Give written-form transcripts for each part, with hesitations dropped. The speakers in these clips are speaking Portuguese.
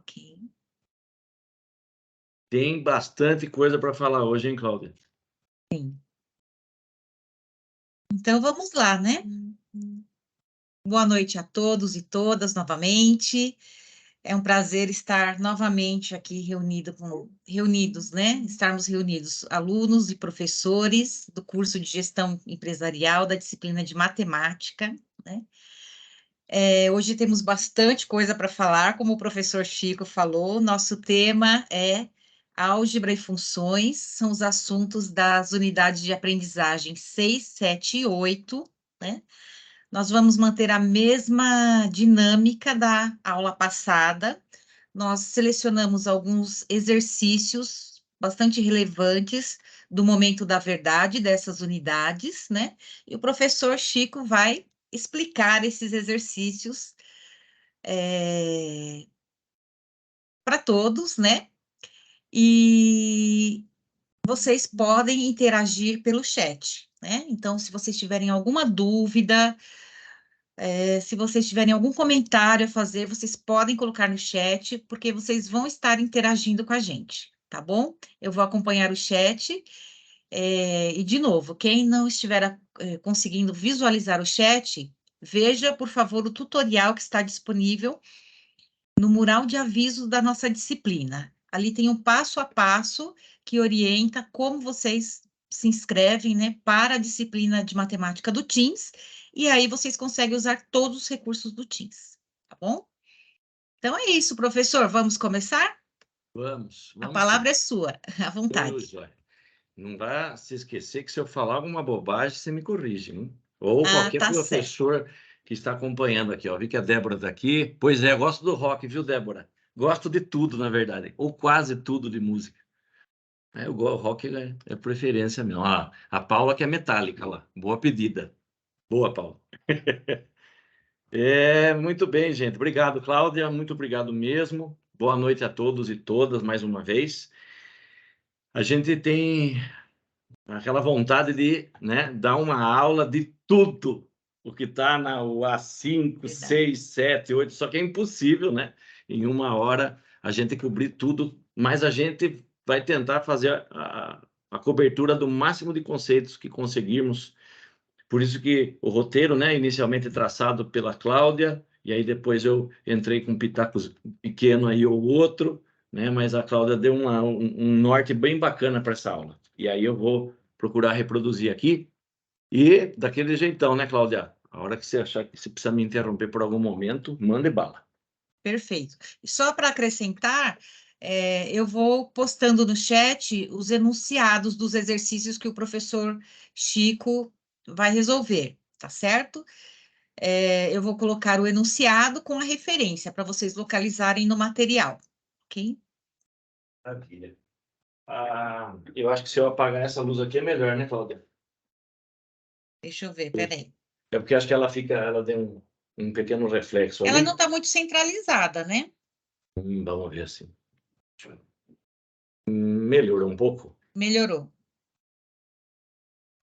Ok. Tem bastante coisa para falar hoje, hein, Cláudia? Sim. Então, vamos lá, né? Boa noite a todos e todas novamente. É um prazer estar novamente aqui reunidos, né? Estarmos reunidos, alunos e professores do curso de Gestão Empresarial da disciplina de Matemática, né? Hoje temos bastante coisa para falar, como o professor Chico falou, nosso tema é álgebra e funções, são os assuntos das unidades de aprendizagem 6, 7 e 8, né? Nós vamos manter a mesma dinâmica da aula passada. Nós selecionamos alguns exercícios bastante relevantes do momento da verdade dessas unidades, né? E o professor Chico vai explicar esses exercícios para todos, né? E vocês podem interagir pelo chat, né? Então, se vocês tiverem alguma dúvida, se vocês tiverem algum comentário a fazer, vocês podem colocar no chat, porque vocês vão estar interagindo com a gente, tá bom? Eu vou acompanhar o chat. E, de novo, quem não estiver conseguindo visualizar o chat, veja, por favor, o tutorial que está disponível no mural de avisos da nossa disciplina. Ali tem um passo a passo que orienta como vocês se inscrevem, né, para a disciplina de matemática do Teams, e aí vocês conseguem usar todos os recursos do Teams, tá bom? Então é isso, professor, vamos começar? Vamos A sim. palavra é sua, à vontade. Joia. Não vai se esquecer que se eu falar alguma bobagem, você me corrige, hein? Ou qualquer Tá certo. professor que está acompanhando aqui, ó. Vi que a Débora está aqui. Pois é, gosto do rock, viu, Débora? Gosto de tudo, na verdade, ou quase tudo de música. O rock é preferência mesmo. A Paula que é metálica lá. Boa pedida. Boa, Paula. Muito bem, gente. Obrigado, Cláudia. Muito obrigado mesmo. Boa noite a todos e todas, mais uma vez. A gente tem aquela vontade de, né, dar uma aula de tudo o que está na A5, 6, 7, 8, só que é impossível, né? Em uma hora a gente cobrir tudo, mas a gente vai tentar fazer a cobertura do máximo de conceitos que conseguirmos. Por isso que o roteiro, né, inicialmente traçado pela Cláudia, e aí depois eu entrei com um pitaco pequeno aí ou outro, né, mas a Cláudia deu um norte bem bacana para essa aula. E aí eu vou procurar reproduzir aqui. E daquele jeitão, né, Cláudia? A hora que você achar que você precisa me interromper por algum momento, mande bala. Perfeito. Só para acrescentar, eu vou postando no chat os enunciados dos exercícios que o professor Chico vai resolver, tá certo? Eu vou colocar o enunciado com a referência para vocês localizarem no material, ok? Maravilha. Eu acho que se eu apagar essa luz aqui é melhor, né, Cláudia? Deixa eu ver, peraí. É porque acho que ela tem um pequeno reflexo ali. Ela não está muito centralizada, né? Vamos ver assim. Melhorou um pouco? Melhorou.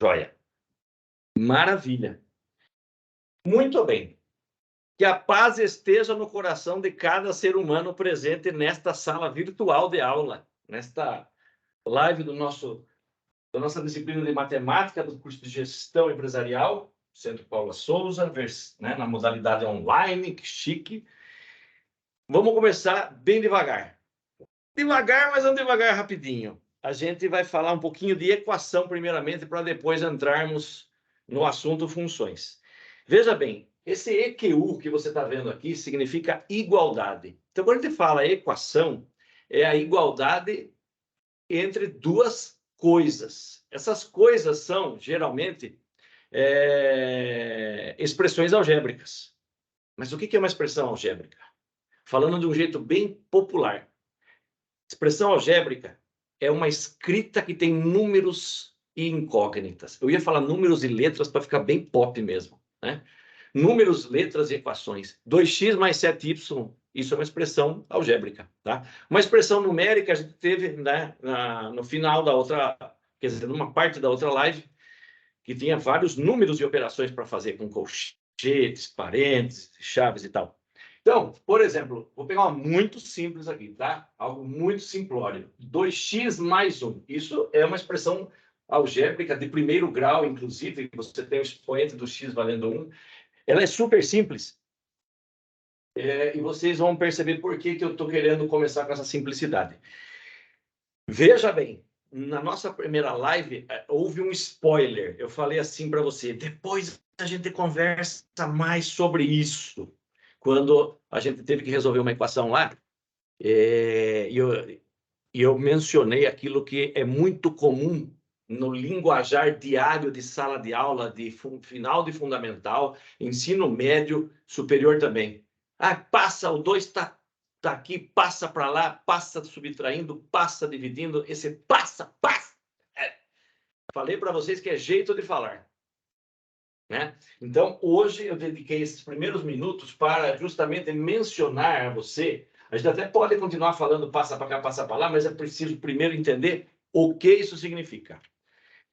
Joia. Maravilha. Muito bem. Que a paz esteja no coração de cada ser humano presente nesta sala virtual de aula, nesta live da nossa disciplina de matemática do curso de gestão empresarial, Centro Paula Souza, né, na modalidade online, que chique. Vamos começar bem devagar. Devagar, mas não devagar rapidinho. A gente vai falar um pouquinho de equação primeiramente, para depois entrarmos no assunto funções. Veja bem, esse EQU que você está vendo aqui significa igualdade. Então, quando a gente fala equação, é a igualdade entre duas coisas. Essas coisas são, geralmente, expressões algébricas. Mas o que é uma expressão algébrica? Falando de um jeito bem popular. Expressão algébrica é uma escrita que tem números e incógnitas. Eu ia falar números e letras para ficar bem pop mesmo, né? Números, letras e equações. 2x mais 7y, isso é uma expressão algébrica, tá? Uma expressão numérica a gente teve, né, no final da outra, quer dizer, numa parte da outra live, que tinha vários números e operações para fazer com colchetes, parênteses, chaves e tal. Então, por exemplo, vou pegar uma muito simples aqui, tá? Algo muito simplório. 2x mais 1. Isso é uma expressão algébrica de primeiro grau, inclusive, você tem o expoente do x valendo 1. Ela é super simples. E vocês vão perceber por que eu estou querendo começar com essa simplicidade. Veja bem, na nossa primeira live, houve um spoiler. Eu falei assim para você, depois a gente conversa mais sobre isso. Quando a gente teve que resolver uma equação lá, e eu mencionei aquilo que é muito comum no linguajar diário de sala de aula, de final de fundamental, ensino médio, superior também. Passa, o 2 está aqui, passa para lá, passa subtraindo, passa dividindo, esse passa. Falei para vocês que é jeito de falar. Né? Então, hoje eu dediquei esses primeiros minutos para justamente mencionar a você. A gente até pode continuar falando passa para cá, passa para lá, mas é preciso primeiro entender o que isso significa.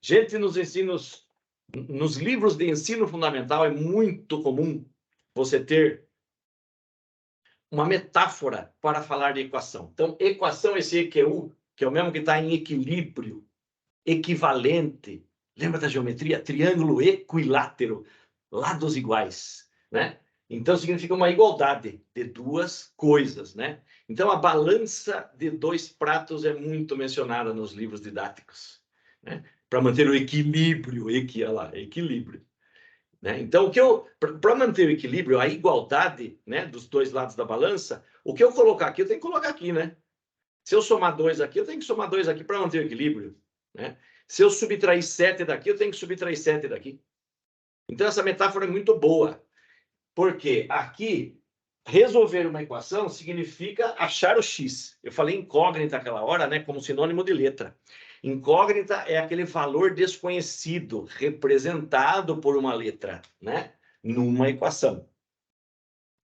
Gente, nos livros de ensino fundamental é muito comum você ter uma metáfora para falar de equação. Então, equação, esse EQU, que é o mesmo que está em equilíbrio, equivalente. Lembra da geometria? Triângulo equilátero, lados iguais, né? Então, significa uma igualdade de duas coisas, né? Então, a balança de dois pratos é muito mencionada nos livros didáticos, né? Para manter o equilíbrio, equilíbrio. Né? Então, para manter o equilíbrio, a igualdade, né, dos dois lados da balança, o que eu colocar aqui, eu tenho que colocar aqui, né? Se eu somar 2 aqui, eu tenho que somar 2 aqui para manter o equilíbrio, né? Se eu subtrair 7 daqui, eu tenho que subtrair 7 daqui. Então, essa metáfora é muito boa, porque aqui, resolver uma equação significa achar o x. Eu falei incógnita aquela hora, né, como sinônimo de letra. Incógnita é aquele valor desconhecido, representado por uma letra, né, numa equação.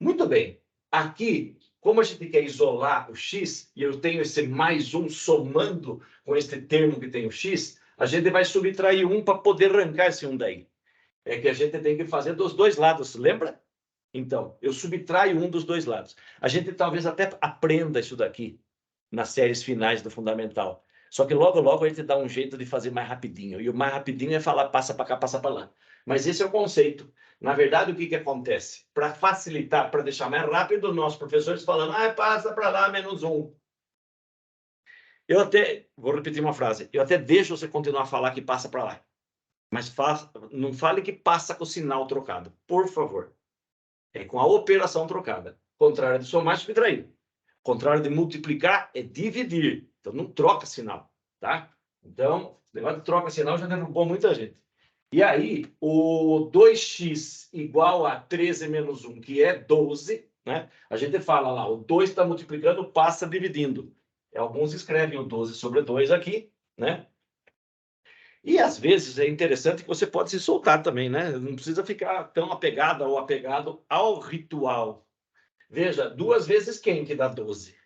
Muito bem. Aqui, como a gente quer isolar o x, e eu tenho esse mais 1 somando com este termo que tem o x, a gente vai subtrair 1 para poder arrancar esse 1 daí. É que a gente tem que fazer dos dois lados, lembra? Então, eu subtraio 1 dos dois lados. A gente talvez até aprenda isso daqui nas séries finais do Fundamental. Só que logo, logo a gente dá um jeito de fazer mais rapidinho. E o mais rapidinho é falar passa para cá, passa para lá. Mas esse é o conceito. Na verdade, o que acontece? Para facilitar, para deixar mais rápido, nossos professores falando, passa para lá, menos 1. Eu até, vou repetir uma frase, eu até deixo você continuar a falar que passa para lá. Mas não fale que passa com o sinal trocado, por favor. É com a operação trocada. Contrário de somar, subtrair. Contrário de multiplicar é dividir. Então, não troca sinal, tá? Então, o negócio de troca sinal já derrubou muita gente. E aí, o 2x igual a 13 menos 1, que é 12, né? A gente fala lá, o 2 está multiplicando, passa dividindo. Alguns escrevem o 12 sobre 2 aqui, né? E, às vezes, é interessante que você pode se soltar também, né? Não precisa ficar tão apegado ou apegado ao ritual. Veja, 2 vezes quem que dá 12?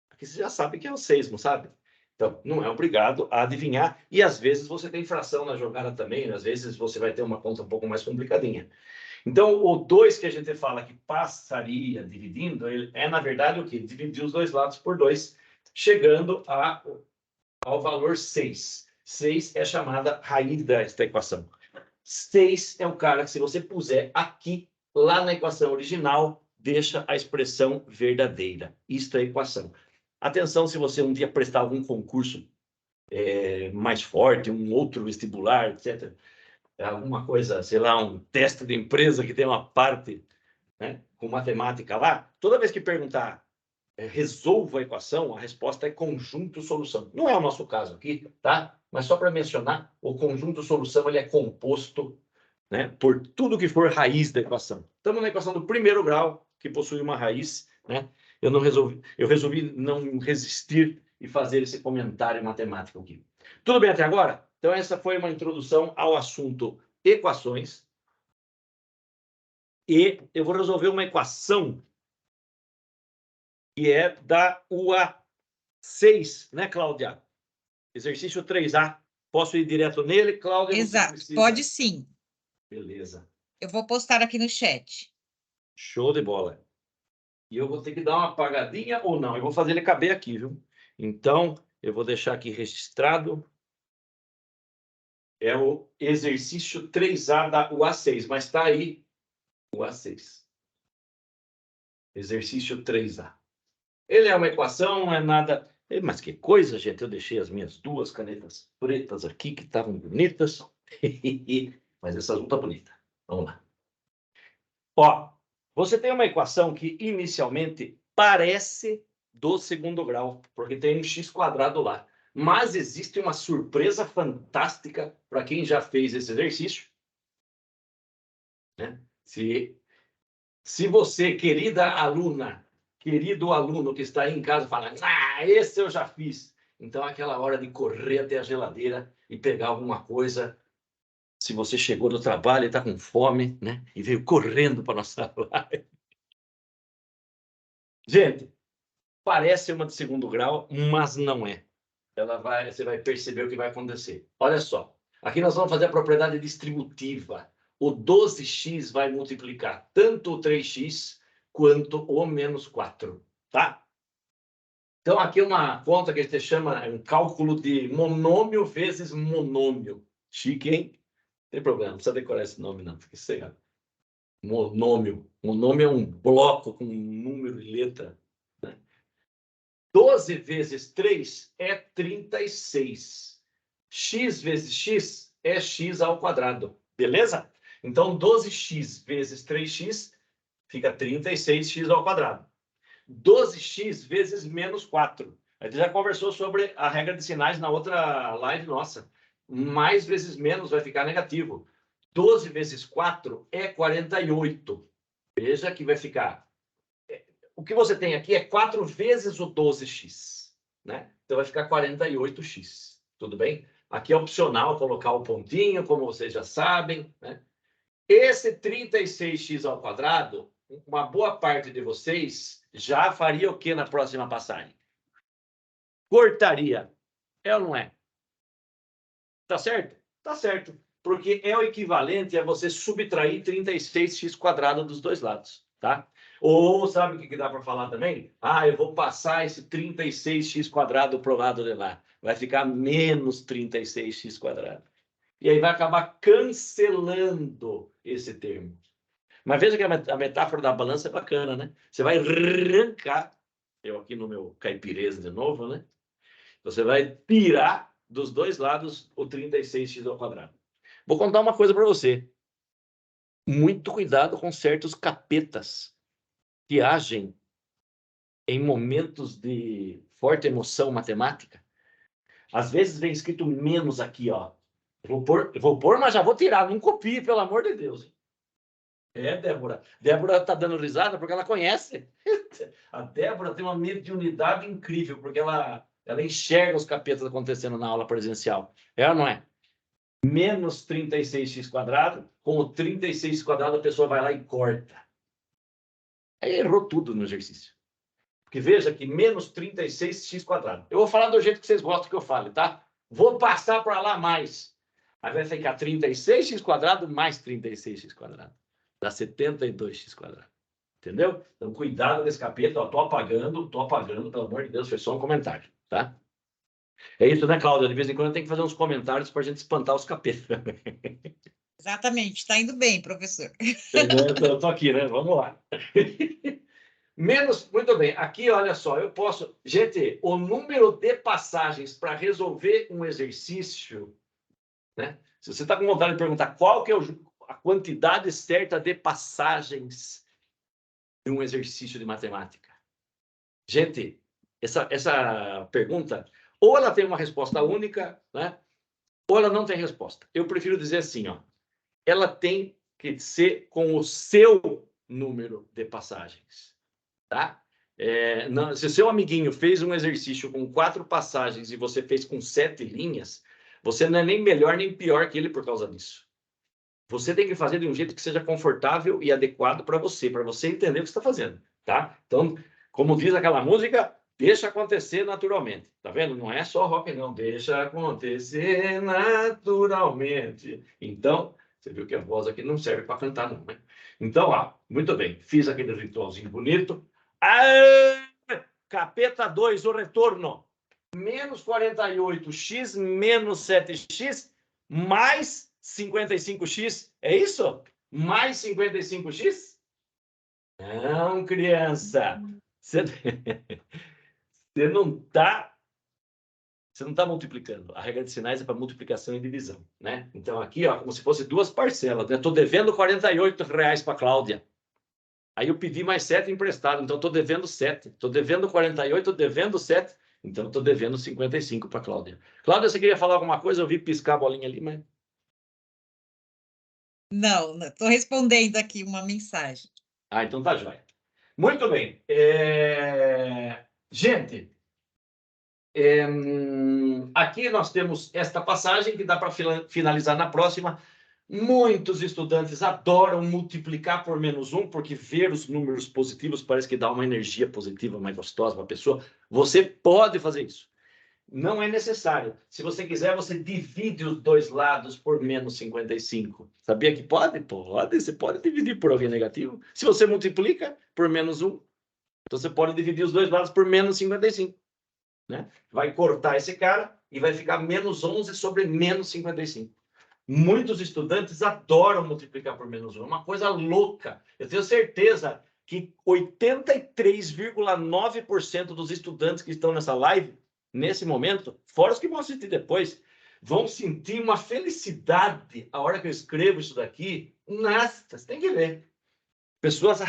Aqui você já sabe que é o 6, não sabe? Então, não é obrigado a adivinhar. E, às vezes, você tem fração na jogada também. Às vezes, você vai ter uma conta um pouco mais complicadinha. Então, o 2 que a gente fala que passaria dividindo, ele é, na verdade, o quê? Dividir os dois lados por 2, chegando ao valor 6. 6 é a chamada raiz desta equação. 6 é o cara que, se você puser aqui, lá na equação original, deixa a expressão verdadeira. Isto é a equação. Atenção, se você um dia prestar algum concurso mais forte, um outro vestibular, etc., alguma coisa, sei lá, um teste de empresa que tem uma parte, né, com matemática lá, toda vez que perguntar resolva a equação, a resposta é conjunto-solução. Não é o nosso caso aqui, tá? Mas só para mencionar, o conjunto-solução ele é composto, né, por tudo que for raiz da equação. Estamos na equação do primeiro grau, que possui uma raiz, né? Eu resolvi não resistir e fazer esse comentário matemático aqui. Tudo bem até agora? Então, essa foi uma introdução ao assunto equações. E eu vou resolver uma equação que é da UA6, né, Cláudia? Exercício 3A. Posso ir direto nele, Cláudia? Exato, pode sim. Beleza. Eu vou postar aqui no chat. Show de bola. E eu vou ter que dar uma apagadinha ou não. Eu vou fazer ele caber aqui, viu? Então, eu vou deixar aqui registrado. É o exercício 3A da UA6, mas está aí o A6. Exercício 3A. Ele é uma equação, não é nada... Mas que coisa, gente. Eu deixei as minhas 2 canetas pretas aqui, que estavam bonitas. Mas essa não está bonita. Vamos lá. Ó, você tem uma equação que inicialmente parece do segundo grau, porque tem um x² lá. Mas existe uma surpresa fantástica para quem já fez esse exercício. Né? Se você, querida aluna, querido aluno que está aí em casa, fala, esse eu já fiz. Então, é aquela hora de correr até a geladeira e pegar alguma coisa. Se você chegou do trabalho e está com fome, né? E veio correndo para a nossa live. Gente, parece uma de segundo grau, mas não é. Você vai perceber o que vai acontecer. Olha só, aqui nós vamos fazer a propriedade distributiva. O 12x vai multiplicar tanto o 3x quanto o menos 4, tá? Então, aqui é uma conta que a gente chama um cálculo de monômio vezes monômio. Chique, hein? Não tem problema, não precisa decorar esse nome, não. Fica cegado. Monômio. Monômio é um bloco com número e letra. 12 vezes 3 é 36. X vezes x é x². Beleza? Então, 12x vezes 3x fica 36x². 12x vezes menos 4. A gente já conversou sobre a regra de sinais na outra live nossa. Mais vezes menos vai ficar negativo. 12 vezes 4 é 48. Veja que vai ficar... O que você tem aqui é 4 vezes o 12x, né? Então, vai ficar 48x, tudo bem? Aqui é opcional colocar o pontinho, como vocês já sabem, né? Esse 36x², uma boa parte de vocês já faria o que na próxima passagem? Cortaria. É ou não é? Tá certo? Tá certo. Porque é o equivalente a você subtrair 36x² dos dois lados, tá? Ou sabe o que dá para falar também? Eu vou passar esse 36x² para o lado de lá. Vai ficar menos 36x². E aí vai acabar cancelando esse termo. Mas veja que a metáfora da balança é bacana, né? Você vai arrancar, eu aqui no meu caipireza de novo, né? Você vai tirar dos dois lados o 36x². Vou contar uma coisa para você. Muito cuidado com certos capetas que agem em momentos de forte emoção matemática. Às vezes vem escrito menos aqui, ó. Vou pôr, mas já vou tirar. Não copie, pelo amor de Deus. Débora. Débora está dando risada porque ela conhece. A Débora tem uma mediunidade incrível, porque ela enxerga os capetas acontecendo na aula presencial. É ou não é? Menos 36x², com o 36x² a pessoa vai lá e corta. Aí errou tudo no exercício. Porque veja que menos 36x². Eu vou falar do jeito que vocês gostam que eu fale, tá? Vou passar para lá mais. Aí vai ficar 36x² mais 36x². Dá 72x². Entendeu? Então, cuidado desse capeta. Ó, tô apagando, pelo amor de Deus, foi só um comentário, tá? É isso, né, Cláudia? De vez em quando tem que fazer uns comentários para a gente espantar os capetas. Exatamente, está indo bem, professor. Eu tô aqui, né? Vamos lá. Muito bem, aqui olha só, eu posso... Gente, o número de passagens para resolver um exercício, né? Se você está com vontade de perguntar qual que é a quantidade certa de passagens de um exercício de matemática. Gente, essa pergunta, ou ela tem uma resposta única, né? Ou ela não tem resposta. Eu prefiro dizer assim, ó, ela tem que ser com o seu número de passagens, tá? Se o seu amiguinho fez um exercício com 4 passagens e você fez com 7 linhas, você não é nem melhor nem pior que ele por causa disso. Você tem que fazer de um jeito que seja confortável e adequado para você entender o que você está fazendo, tá? Então, como diz aquela música, deixa acontecer naturalmente. Tá vendo? Não é só rock, não. Deixa acontecer naturalmente. Então, você viu que a voz aqui não serve para cantar, não, né? Então, muito bem. Fiz aquele ritualzinho bonito. Capeta 2, o retorno. Menos 48x menos 7x mais 55x. É isso? Mais 55x? Não, criança. Você não está multiplicando. A regra de sinais é para multiplicação e divisão, né? Então, aqui, ó, como se fosse duas parcelas. Né? Estou devendo R$48 para a Cláudia. Aí eu pedi mais 7 emprestado, então estou devendo 7. Estou devendo 48, estou devendo 7. Então, estou devendo 55 para a Cláudia. Cláudia, você queria falar alguma coisa? Eu vi piscar a bolinha ali, mas... Não, estou respondendo aqui uma mensagem. Ah, então tá jóia. Muito bem. Gente, aqui nós temos esta passagem que dá para finalizar na próxima. Muitos estudantes adoram multiplicar por -1, porque ver os números positivos parece que dá uma energia positiva mais gostosa para a pessoa. Você pode fazer isso. Não é necessário. Se você quiser, você divide os dois lados por menos 55. Sabia que pode? Pode. Você pode dividir por alguém negativo. Se você multiplica por -1, então você pode dividir os dois lados por menos 55. Né? Vai cortar esse cara e vai ficar menos 11 sobre menos 55. Muitos estudantes adoram multiplicar por -1. É uma coisa louca. Eu tenho certeza que 83,9% dos estudantes que estão nessa live, nesse momento, fora os que vão assistir depois, vão sentir uma felicidade a hora que eu escrevo isso daqui. Nossa, você tem que ver. Pessoas,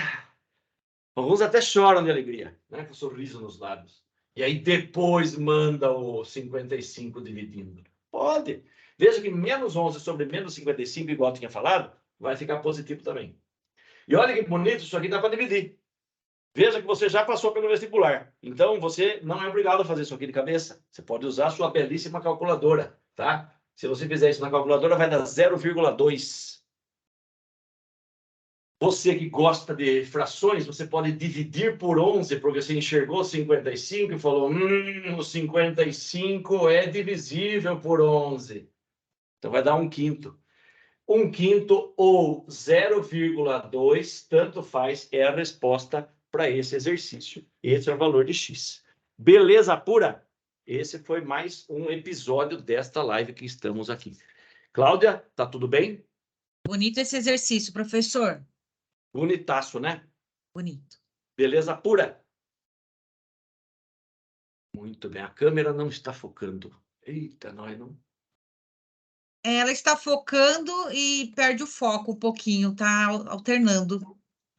alguns até choram de alegria, né? Com um sorriso nos lábios. E aí depois manda o 55 dividindo. Pode. Veja que menos 11 sobre menos 55, igual eu tinha falado, vai ficar positivo também. E olha que bonito, isso aqui dá para dividir. Veja que você já passou pelo vestibular. Então, você não é obrigado a fazer isso aqui de cabeça. Você pode usar a sua belíssima calculadora, tá? Se você fizer isso na calculadora, vai dar 0,2. Você que gosta de frações, você pode dividir por 11, porque você enxergou 55 e falou, o 55 é divisível por 11. Então, vai dar 1/5. 1/5 ou 0,2, tanto faz, é a resposta para esse exercício. Esse é o valor de x. Beleza pura? Esse foi mais um episódio desta live que estamos aqui. Cláudia, tá tudo bem? Bonito esse exercício, professor. Bonitaço, né? Bonito. Beleza pura? Muito bem. A câmera não está focando. Eita, nós não... Ela está focando e perde o foco um pouquinho, tá alternando.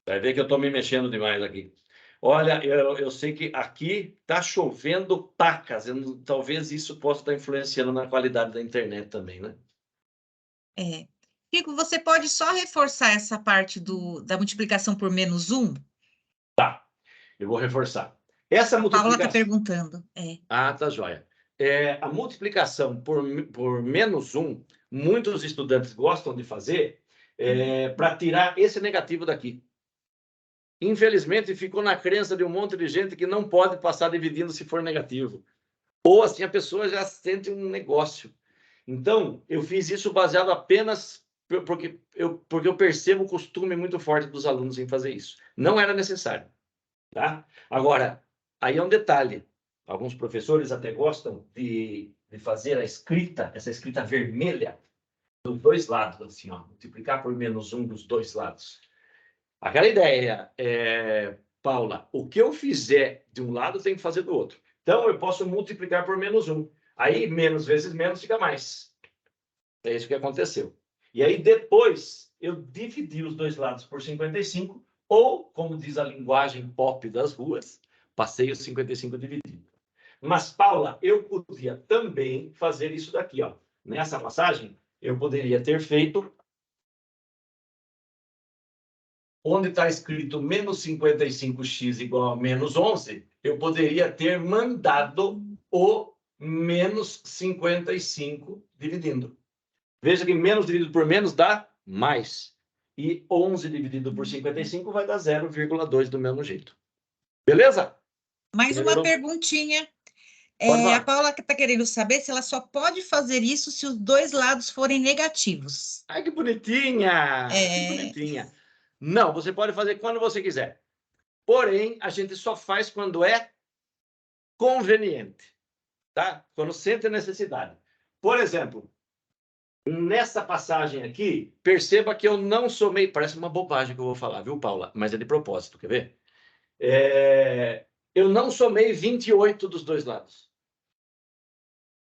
Vai ver que eu estou me mexendo demais aqui. Olha, eu sei que aqui está chovendo pacas. Talvez isso possa estar influenciando na qualidade da internet também, né? É. Rico, você pode só reforçar essa parte da multiplicação por -1? Tá, eu vou reforçar. Essa A Paula está multiplicação... perguntando. Ah, tá joia. A multiplicação por -1, muitos estudantes gostam de fazer para tirar esse negativo daqui. Infelizmente, ficou na crença de um monte de gente que não pode passar dividindo se for negativo. Ou assim, a pessoa já sente um negócio. Então, eu fiz isso baseado apenas porque eu percebo o costume muito forte dos alunos em fazer isso. Não era necessário. Tá? Agora, aí é um detalhe. Alguns professores até gostam de fazer a escrita, essa escrita vermelha, dos dois lados, assim, ó, multiplicar por -1 dos dois lados. Aquela ideia, Paula, o que eu fizer de um lado, tem que fazer do outro. Então, eu posso multiplicar por -1. Aí, menos vezes menos fica mais. É isso que aconteceu. E aí, depois, eu dividi os dois lados por 55, ou, como diz a linguagem pop das ruas, passei os 55 dividido. Mas, Paula, eu podia também fazer isso daqui, ó. Nessa passagem, eu poderia ter feito... Onde está escrito menos 55x igual a menos 11, eu poderia ter mandado o menos 55 dividindo. Veja que menos dividido por menos dá mais. E 11 dividido por 55 vai dar 0,2 do mesmo jeito. Beleza? Mais uma perguntinha. A Paula está querendo saber se ela só pode fazer isso se os dois lados forem negativos. Ai, que bonitinha! Que bonitinha. Não, você pode fazer quando você quiser. Porém, a gente só faz quando é conveniente, tá? Quando sente a necessidade. Por exemplo, nessa passagem aqui, perceba que eu não somei... Parece uma bobagem que eu vou falar, viu, Paula? Mas é de propósito, quer ver? Eu não somei 28 dos dois lados.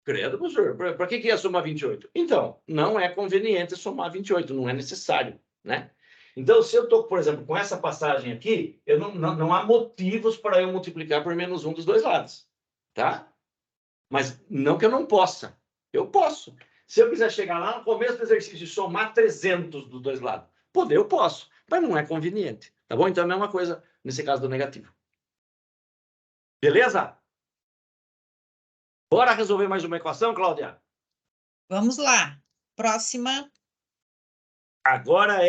Credo, professor, para que ia somar 28? Então, não é conveniente somar 28, não é necessário, né? Então, se eu estou, por exemplo, com essa passagem aqui, não há motivos para eu multiplicar por menos 1 dos dois lados, tá? Mas não que eu não possa, eu posso. Se eu quiser chegar lá no começo do exercício e somar 300 dos dois lados, poder eu posso, mas não é conveniente, tá bom? Então, é a mesma coisa nesse caso do negativo. Beleza? Bora resolver mais uma equação, Cláudia? Vamos lá. Próxima. Agora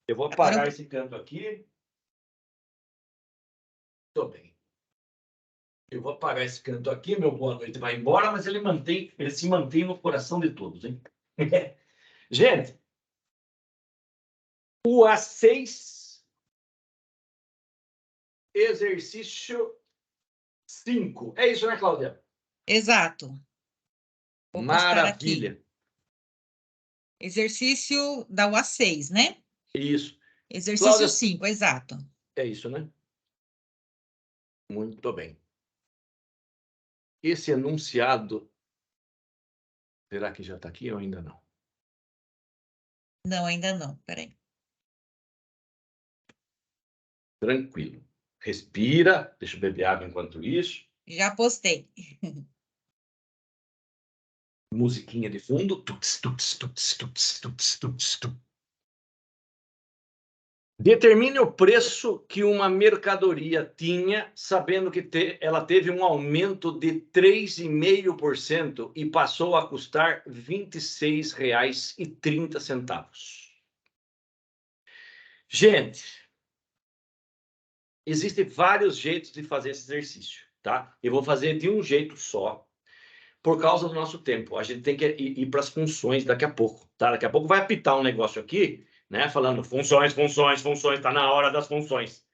eu vou Agora apagar esse canto aqui. Tô bem. Eu vou apagar esse canto aqui, meu boa noite vai embora, mas ele se mantém no coração de todos, hein? Gente, o A6, exercício 5. É isso, né, Cláudia? Exato. Vou postar aqui. Maravilha. Exercício da UA6, né? Isso. Exercício Cláudia, 5, exato. é isso, né? Muito bem. Esse enunciado, será que já está aqui ou ainda não? Não, ainda não. Peraí. Tranquilo. Respira, deixa eu beber água enquanto isso. Já postei. Musiquinha de fundo. Tuts, tuts, tuts, tuts, tuts, tuts, tuts. Determine o preço que uma mercadoria tinha, sabendo que ela teve um aumento de 3,5% e passou a custar R$ 26,30. Gente, existem vários jeitos de fazer esse exercício, tá? Eu vou fazer de um jeito só, por causa do nosso tempo. A gente tem que ir para as funções daqui a pouco, tá? Daqui a pouco vai apitar um negócio aqui, né? Falando funções, funções, funções, tá na hora das funções.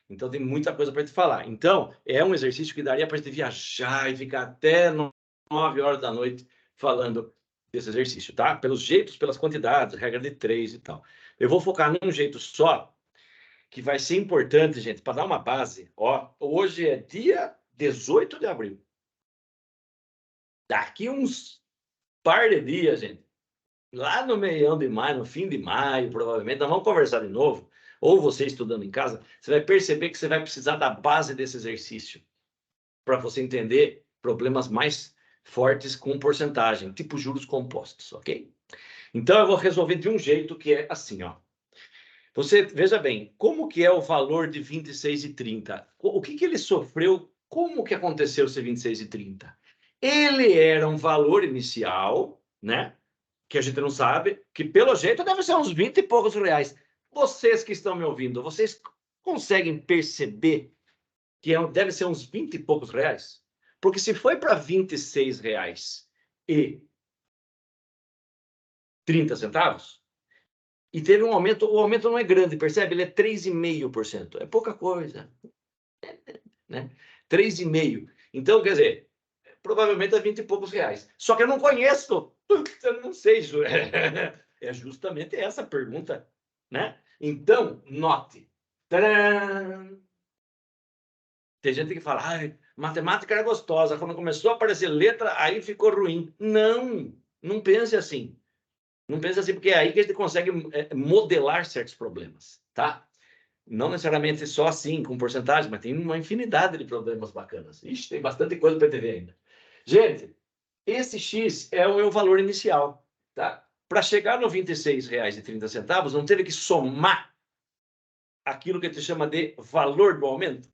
Então tem muita coisa para te falar. Então, é um exercício que daria para gente viajar e ficar até 9 horas da noite falando desse exercício, tá? Pelos jeitos, pelas quantidades, regra de 3 e tal. Eu vou focar num jeito só, que vai ser importante, gente, para dar uma base. Ó, hoje é dia 18 de abril. Daqui uns par de dias, gente, lá no meião de maio, no fim de maio, provavelmente, nós vamos conversar de novo, ou você estudando em casa, você vai perceber que você vai precisar da base desse exercício para você entender problemas mais fortes com porcentagem, tipo juros compostos, ok? Então, eu vou resolver de um jeito que é assim, ó. Você, veja bem, como que é o valor de 26,30? O que ele sofreu? Como que aconteceu esse 26,30? Ele era um valor inicial, né? Que a gente não sabe, que pelo jeito deve ser uns 20 e poucos reais. Vocês que estão me ouvindo, vocês conseguem perceber que deve ser uns 20 e poucos reais? Porque se foi para R$ 26,30 e teve um aumento, o aumento não é grande, percebe? Ele é 3,5%. É pouca coisa, né? 3,5%. Então, quer dizer, provavelmente é 20 e poucos reais. Só que eu não conheço, eu não sei. É justamente essa pergunta, né? Então, note. Tcharam! Tem gente que fala, matemática era gostosa, quando começou a aparecer letra, aí ficou ruim. Não, não pense assim. Não pense assim, porque é aí que a gente consegue modelar certos problemas, tá? Não necessariamente só assim, com porcentagem, mas tem uma infinidade de problemas bacanas. Ixi, tem bastante coisa para ver ainda. Gente, esse X é o meu valor inicial, tá? Para chegar no R$ 26,30, não teve que somar aquilo que a gente chama de valor do aumento.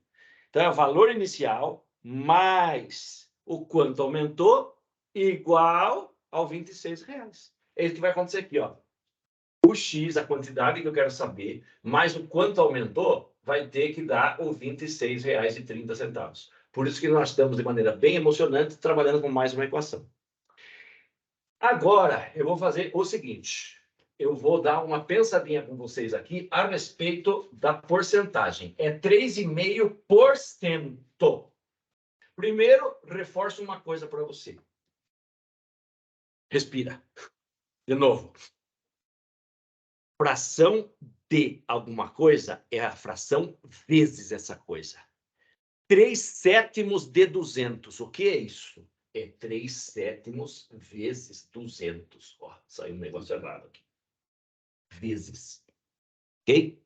Então, é o valor inicial mais o quanto aumentou igual ao R$ 26,00. É isso que vai acontecer aqui, ó. O X, a quantidade que eu quero saber, mais o quanto aumentou, vai ter que dar o R$ 26,30. Por isso que nós estamos, de maneira bem emocionante, trabalhando com mais uma equação. Agora, eu vou fazer o seguinte. eu vou dar uma pensadinha com vocês aqui a respeito da porcentagem. É 3,5%. Primeiro, reforço uma coisa para você. Respira. De novo. Fração de alguma coisa é a fração vezes essa coisa. 3/7 de 200. O que é isso? É 3/7 vezes 200. Ó, saiu um negócio errado aqui. Vezes. Ok?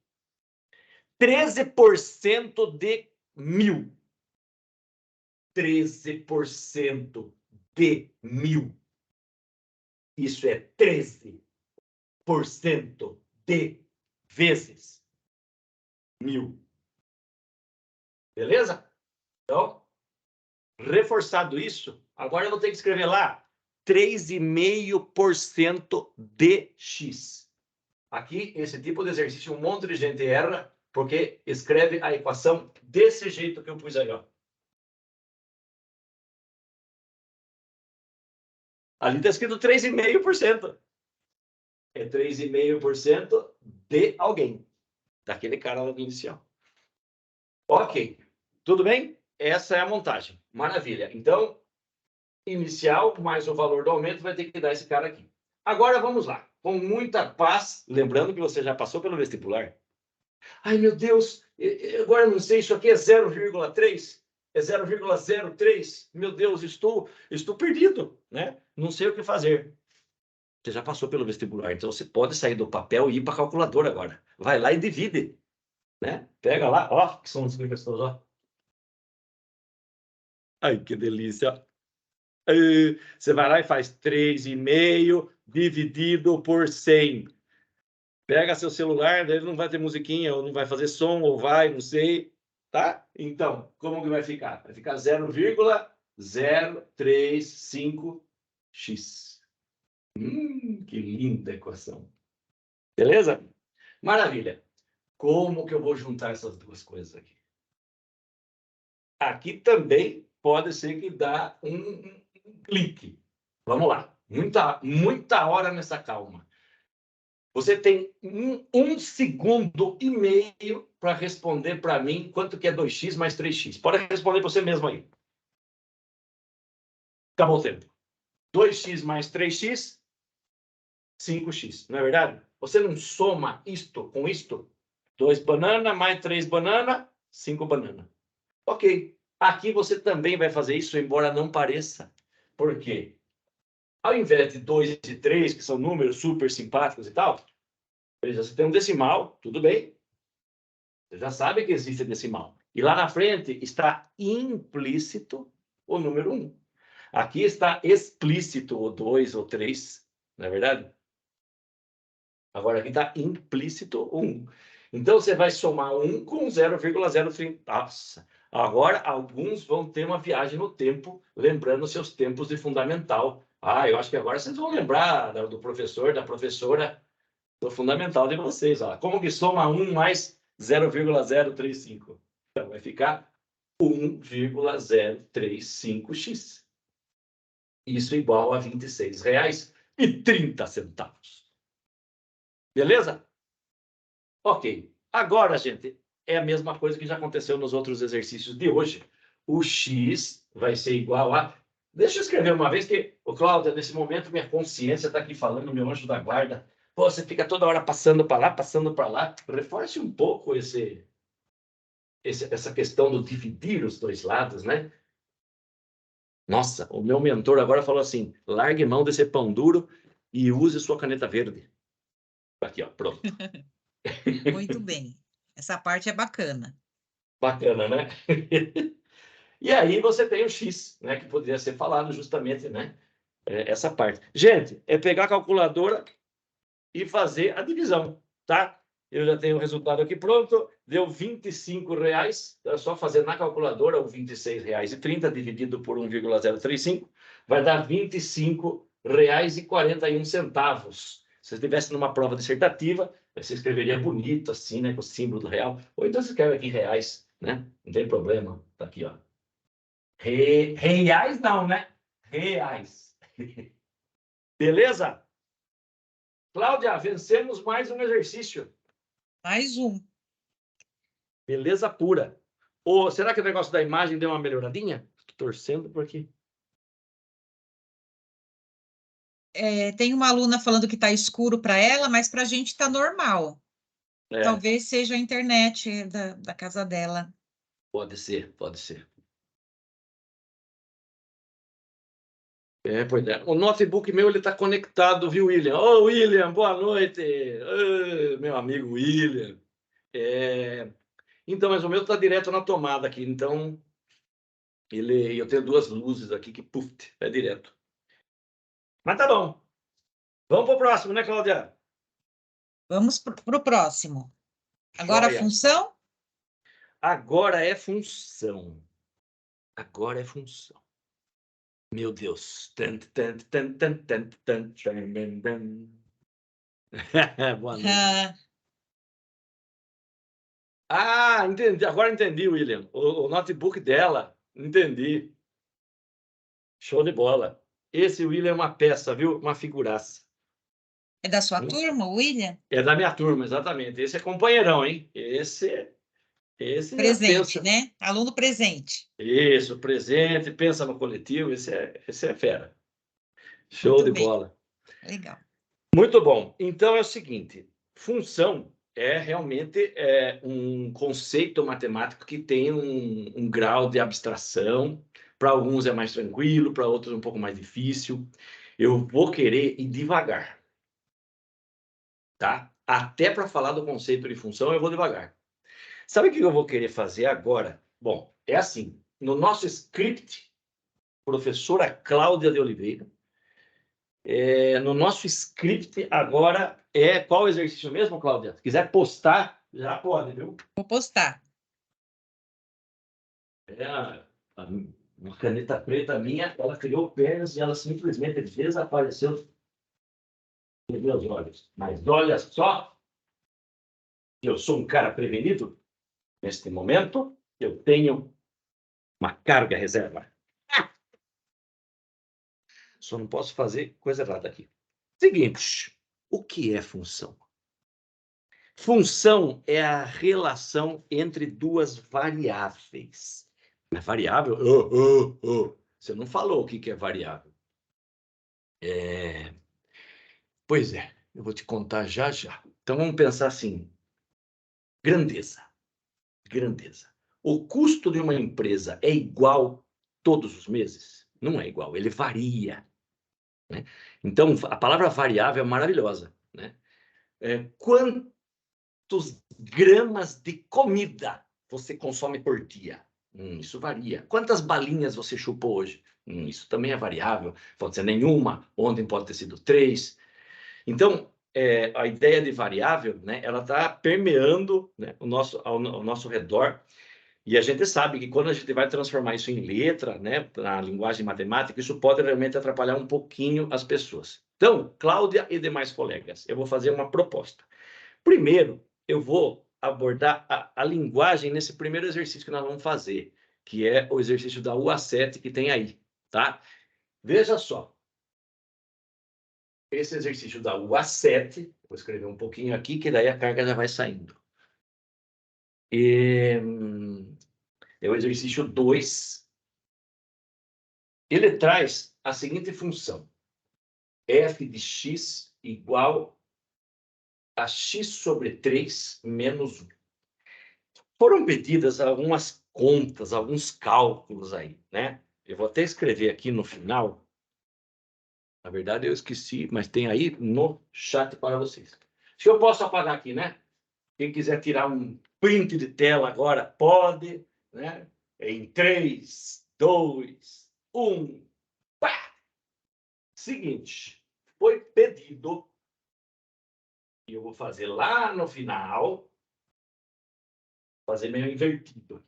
13% de 1.000. 13% de 1.000. Isso é 13% de vezes 1.000. Beleza? Então, reforçado isso, agora eu vou ter que escrever lá 3,5% de x. Aqui, esse tipo de exercício, um monte de gente erra, porque escreve a equação desse jeito que eu pus aí, ó. Ali está escrito 3,5%. É 3,5% de alguém. Daquele cara lá do inicial. Ok. Tudo bem? Essa é a montagem. Maravilha. Então, inicial mais o valor do aumento vai ter que dar esse cara aqui. Agora, vamos lá. Com muita paz, lembrando que você já passou pelo vestibular. Ai, meu Deus, agora eu não sei, isso aqui é 0,3? É 0,03? Meu Deus, estou perdido, né? Não sei o que fazer. Você já passou pelo vestibular, então você pode sair do papel e ir para a calculadora agora. Vai lá e divide, né? Pega lá, ó, que são as pessoas, ó. Ai, que delícia. Você vai lá e faz 3,5 dividido por 100. Pega seu celular, ele não vai ter musiquinha, ou não vai fazer som, ou vai, não sei, tá? Então, como que vai ficar? Vai ficar 0,035x. Que linda equação. Beleza? Maravilha. Como que eu vou juntar essas duas coisas aqui? Aqui também pode ser que dá um clique. Vamos lá. Muita hora nessa calma. Você tem um segundo e meio para responder para mim quanto que é 2x mais 3x. Pode responder para você mesmo aí. Acabou o tempo. 2x mais 3x, 5x. Não é verdade? Você não soma isto com isto? 2 banana mais 3 banana, 5 banana. Ok. Aqui você também vai fazer isso, embora não pareça. Por quê? Ao invés de 2 e 3, que são números super simpáticos e tal, você tem um decimal, tudo bem. Você já sabe que existe decimal. E lá na frente está implícito o número 1. Aqui está explícito o 2 ou 3, não é verdade? Agora aqui está implícito o 1. Então você vai somar 1 com 0,030. Nossa! Agora alguns vão ter uma viagem no tempo, lembrando seus tempos de fundamental. Eu acho que agora vocês vão lembrar do professor, da professora, do fundamental de vocês. Ó. Como que soma 1 mais 0,035? Então, vai ficar 1,035x. Isso igual a R$ 26,30. Beleza? Ok. Agora, gente, é a mesma coisa que já aconteceu nos outros exercícios de hoje. O x vai ser igual a... Deixa eu escrever uma vez que, Cláudia, nesse momento, minha consciência está aqui falando, meu anjo da guarda. Pô, você fica toda hora passando para lá, passando para lá. Reforce um pouco essa questão do dividir os dois lados, né? Nossa, o meu mentor agora falou assim, largue mão desse pão duro e use sua caneta verde. Aqui, ó, pronto. Muito bem. Essa parte é bacana. Bacana, né? E aí você tem o x, né? Que poderia ser falado justamente, né? Essa parte. Gente, é pegar a calculadora e fazer a divisão, tá? Eu já tenho o resultado aqui pronto, deu R$ 25,00, é só fazer na calculadora o R$ 26,30 dividido por 1,035, vai dar R$ 25,41. Se você estivesse numa prova dissertativa, você escreveria bonito assim, né, com o símbolo do real, ou então você escreve aqui reais, né? Não tem problema, tá aqui, ó. Reais não, né? Reais. Beleza? Cláudia, vencemos mais um exercício. Mais um. Beleza pura. Ou será que o negócio da imagem deu uma melhoradinha? Estou torcendo porque... Tem uma aluna falando que está escuro para ela, mas para a gente está normal. Talvez seja a internet da casa dela. Pode ser, pode ser. Pois é. O notebook meu ele está conectado, viu, William? Ô, William, boa noite. Meu amigo William. Então, mas o meu está direto na tomada aqui. Então, eu tenho duas luzes aqui que, puf, é direto. Mas tá bom. Vamos para o próximo, né, Cláudia? Vamos para o próximo. Agora a função? Agora é função. Agora é função. Meu Deus. Boa noite. Entendi. Agora entendi, William. O notebook dela. Entendi. Show de bola. Esse William é uma peça, viu? Uma figuraça. É da sua turma, William? É da minha turma, exatamente. Esse é companheirão, hein? Esse presente, né? Aluno presente. Isso, presente, pensa no coletivo, esse é fera. Show de bola. Legal. Muito bom. Então é o seguinte, função é realmente um conceito matemático que tem um grau de abstração. Para alguns é mais tranquilo, para outros um pouco mais difícil. Eu vou querer ir devagar. Tá? Até para falar do conceito de função, eu vou devagar. Sabe o que eu vou querer fazer agora? Bom, é assim, no nosso script, professora Cláudia de Oliveira, no nosso script agora qual o exercício mesmo, Cláudia? Se quiser postar, já pode, viu? Vou postar. Uma caneta preta minha, ela criou pernas e ela simplesmente desapareceu dos meus olhos. Mas olha só, eu sou um cara prevenido. Neste momento, eu tenho uma carga reserva. Só não posso fazer coisa errada aqui. Seguinte, o que é função? Função é a relação entre duas variáveis. É variável? Você não falou o que é variável. Pois é, eu vou te contar já já. Então vamos pensar assim: grandeza. Grandeza. O custo de uma empresa é igual todos os meses? Não é igual, ele varia. Né? Então, a palavra variável é maravilhosa. Né? Quantos gramas de comida você consome por dia? Isso varia. Quantas balinhas você chupou hoje? Isso também é variável. Pode ser nenhuma, ontem pode ter sido 3. Então, a ideia de variável, né, ela está permeando, né, ao nosso redor. E a gente sabe que quando a gente vai transformar isso em letra, né, na linguagem matemática, isso pode realmente atrapalhar um pouquinho as pessoas. Então, Cláudia e demais colegas, eu vou fazer uma proposta. Primeiro, eu vou abordar a linguagem nesse primeiro exercício que nós vamos fazer, que é o exercício da UA7 que tem aí, tá? Veja só. Esse exercício da UA7, vou escrever um pouquinho aqui, que daí a carga já vai saindo. É o exercício 2. Ele traz a seguinte função. F de x igual a x sobre 3 menos 1. Foram pedidas algumas contas, alguns cálculos aí, né? Eu vou até escrever aqui no final. Na verdade, eu esqueci, mas tem aí no chat para vocês. Se eu posso apagar aqui, né? Quem quiser tirar um print de tela agora, pode, né? Em 3, 2, 1, pá! Seguinte, foi pedido, e eu vou fazer lá no final, fazer meio invertido.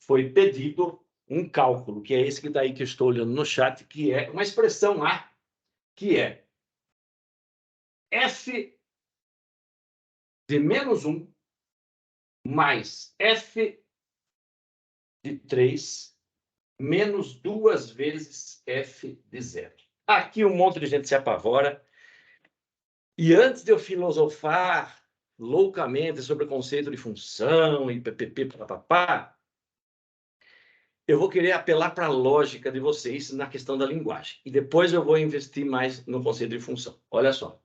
Foi pedido um cálculo, que é esse que daí que eu estou olhando no chat, que é uma expressão lá, que é f de menos 1 mais f de 3 menos 2 vezes f de 0. Aqui um monte de gente se apavora. E antes de eu filosofar loucamente sobre o conceito de função e papapá, eu vou querer apelar para a lógica de vocês na questão da linguagem. E depois eu vou investir mais no conceito de função. Olha só.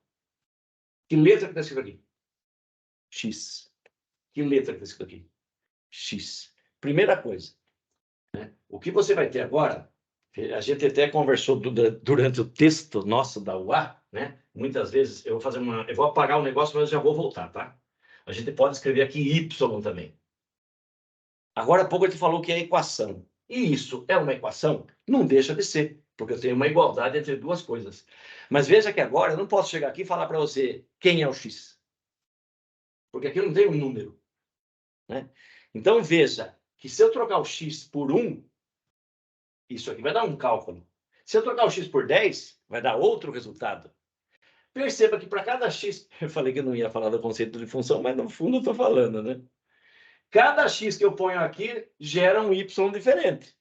Que letra que está escrito aqui? X. Que letra que está escrito aqui? X. Primeira coisa, né? O que você vai ter agora, a gente até conversou durante o texto nosso da UA, né? Muitas vezes eu vou apagar o negócio, mas eu já vou voltar, tá? A gente pode escrever aqui Y também. Agora há pouco ele falou que é equação. E isso é uma equação? Não deixa de ser, porque eu tenho uma igualdade entre duas coisas. Mas veja que agora eu não posso chegar aqui e falar para você quem é o X. Porque aqui eu não tenho um número, né? Então veja que se eu trocar o X por 1, isso aqui vai dar um cálculo. Se eu trocar o X por 10, vai dar outro resultado. Perceba que para cada X, eu falei que eu não ia falar do conceito de função, mas no fundo eu estou falando, né? Cada X que eu ponho aqui gera um Y diferente.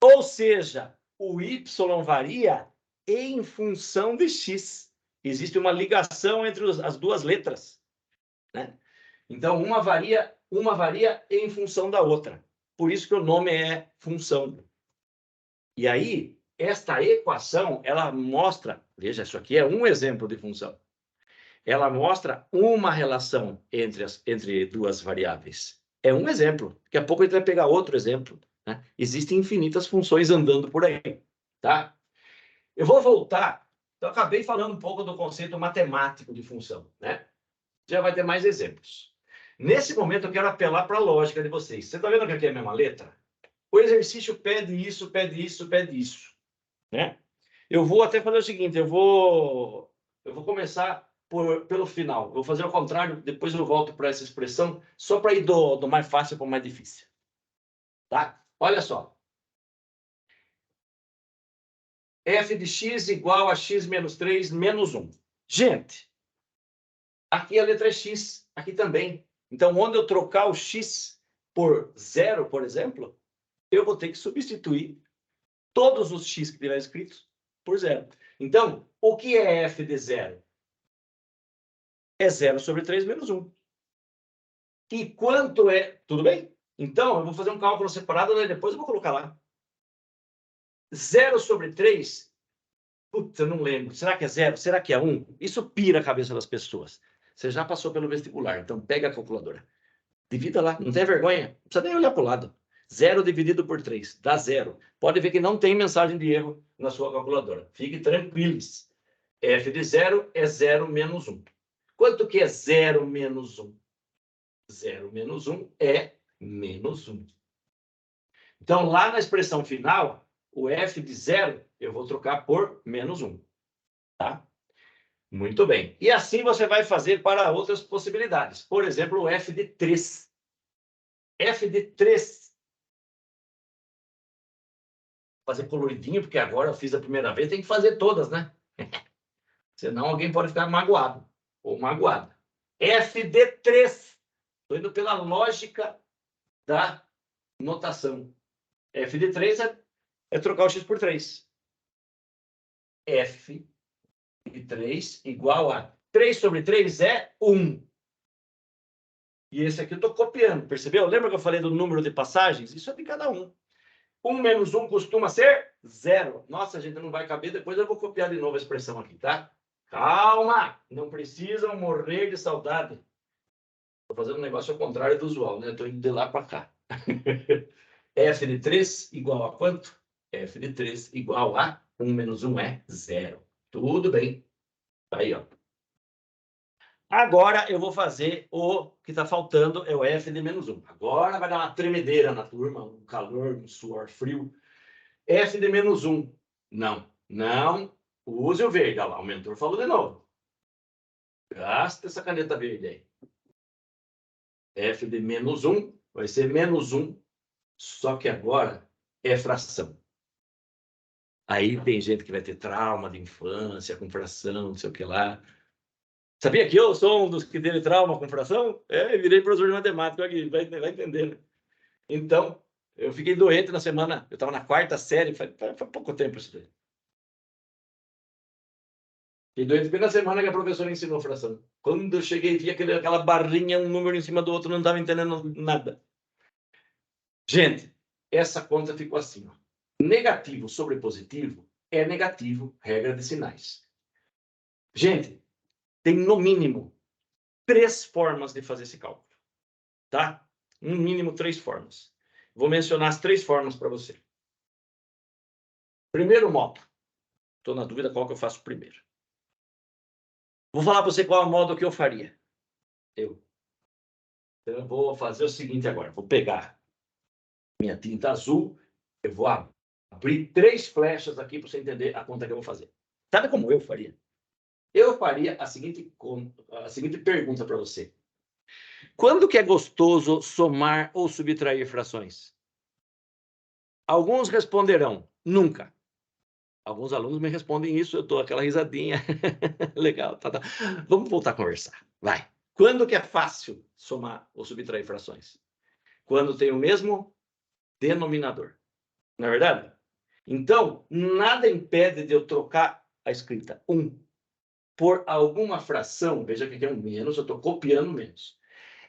Ou seja, o Y varia em função de X. Existe uma ligação entre as duas letras, né? Então, uma varia em função da outra. Por isso que o nome é função. E aí, esta equação, ela mostra, veja, isso aqui é um exemplo de função. Ela mostra uma relação entre duas variáveis. É um exemplo. Daqui a pouco a gente vai pegar outro exemplo, né? Existem infinitas funções andando por aí, tá? Eu vou voltar. Então, eu acabei falando um pouco do conceito matemático de função, né? Já vai ter mais exemplos. Nesse momento, eu quero apelar para a lógica de vocês. Você está vendo que aqui é a mesma letra? O exercício pede isso, pede isso, pede isso, né? Eu vou até fazer o seguinte, eu vou começar pelo final. Eu vou fazer ao contrário, depois eu volto para essa expressão, só para ir do mais fácil para o mais difícil. Tá? Olha só. F de x igual a x menos 3 menos 1. Gente, aqui a letra é x, aqui também. Então, onde eu trocar o x por 0, por exemplo, eu vou ter que substituir todos os x que tiver escritos por 0. Então, o que é f de 0? É 0 sobre 3 menos 1. E quanto é... Tudo bem? Então, eu vou fazer um cálculo separado, né? Depois eu vou colocar lá. 0 sobre 3... Putz, eu não lembro. Será que é 0? Será que é 1? Isso pira a cabeça das pessoas. Você já passou pelo vestibular, então pega a calculadora. Divida lá, não tem vergonha. Não precisa nem olhar para o lado. 0 dividido por 3 dá 0. Pode ver que não tem mensagem de erro na sua calculadora. Fique tranquilos. F de 0 é 0 menos 1. Quanto que é 0 menos 1? 0 menos 1 é menos 1. Então, lá na expressão final, o f de 0 eu vou trocar por menos 1. Tá? Muito bem. E assim você vai fazer para outras possibilidades. Por exemplo, o f de 3. F de 3. Vou fazer coloridinho, porque agora eu fiz a primeira vez, tem que fazer todas, né? Senão alguém pode ficar magoado ou magoada. F de 3. Estou indo pela lógica da notação. F de 3 é trocar o x por 3. F de 3 igual a 3 sobre 3 é 1. E esse aqui eu estou copiando, percebeu? Lembra que eu falei do número de passagens? Isso é de cada um. 1 menos 1 costuma ser 0. Nossa, a gente não vai caber, depois eu vou copiar de novo a expressão aqui, tá? Calma! Não precisam morrer de saudade. Estou fazendo um negócio ao contrário do usual, né? Estou indo de lá para cá. F de 3 igual a quanto? F de 3 igual a 1 menos 1 é 0. Tudo bem. Tá aí, ó. Agora eu vou fazer o que está faltando, é o F de menos 1. Agora vai dar uma tremedeira na turma, um calor, um suor frio. F de menos 1. Não, não use o verde. Olha lá, o mentor falou de novo. Gasta essa caneta verde aí. F de menos 1 vai ser menos 1, só que agora é fração. Aí tem gente que vai ter trauma de infância, com fração, não sei o que lá. Sabia que eu sou um dos que teve trauma com fração? Virei professor de matemática aqui, vai entender, né? Então, eu fiquei doente na semana, eu estava na 4ª série, faz pouco tempo isso daí. Fiquei doente bem na semana que a professora ensinou fração. Quando eu cheguei, vi aquela barrinha, um número em cima do outro, não estava entendendo nada. Gente, essa conta ficou assim, ó. Negativo sobre positivo é negativo, regra de sinais. Gente, tem no mínimo 3 formas de fazer esse cálculo, tá? No mínimo 3 formas. Vou mencionar as 3 formas para você. Primeiro modo. Estou na dúvida qual que eu faço primeiro. Vou falar para você qual é o modo que eu faria. Então, eu vou fazer o seguinte agora. Vou pegar minha tinta azul. Eu vou abrir 3 flechas aqui para você entender a conta que eu vou fazer. Sabe como eu faria? Eu faria a seguinte pergunta para você. Quando que é gostoso somar ou subtrair frações? Alguns responderão, nunca. Alguns alunos me respondem isso, eu dou aquela risadinha. Legal, tá. Vamos voltar a conversar. Vai. Quando que é fácil somar ou subtrair frações? Quando tem o mesmo denominador. Não é verdade? Então, nada impede de eu trocar a escrita 1 por alguma fração. Veja que aqui é um menos, eu estou copiando menos.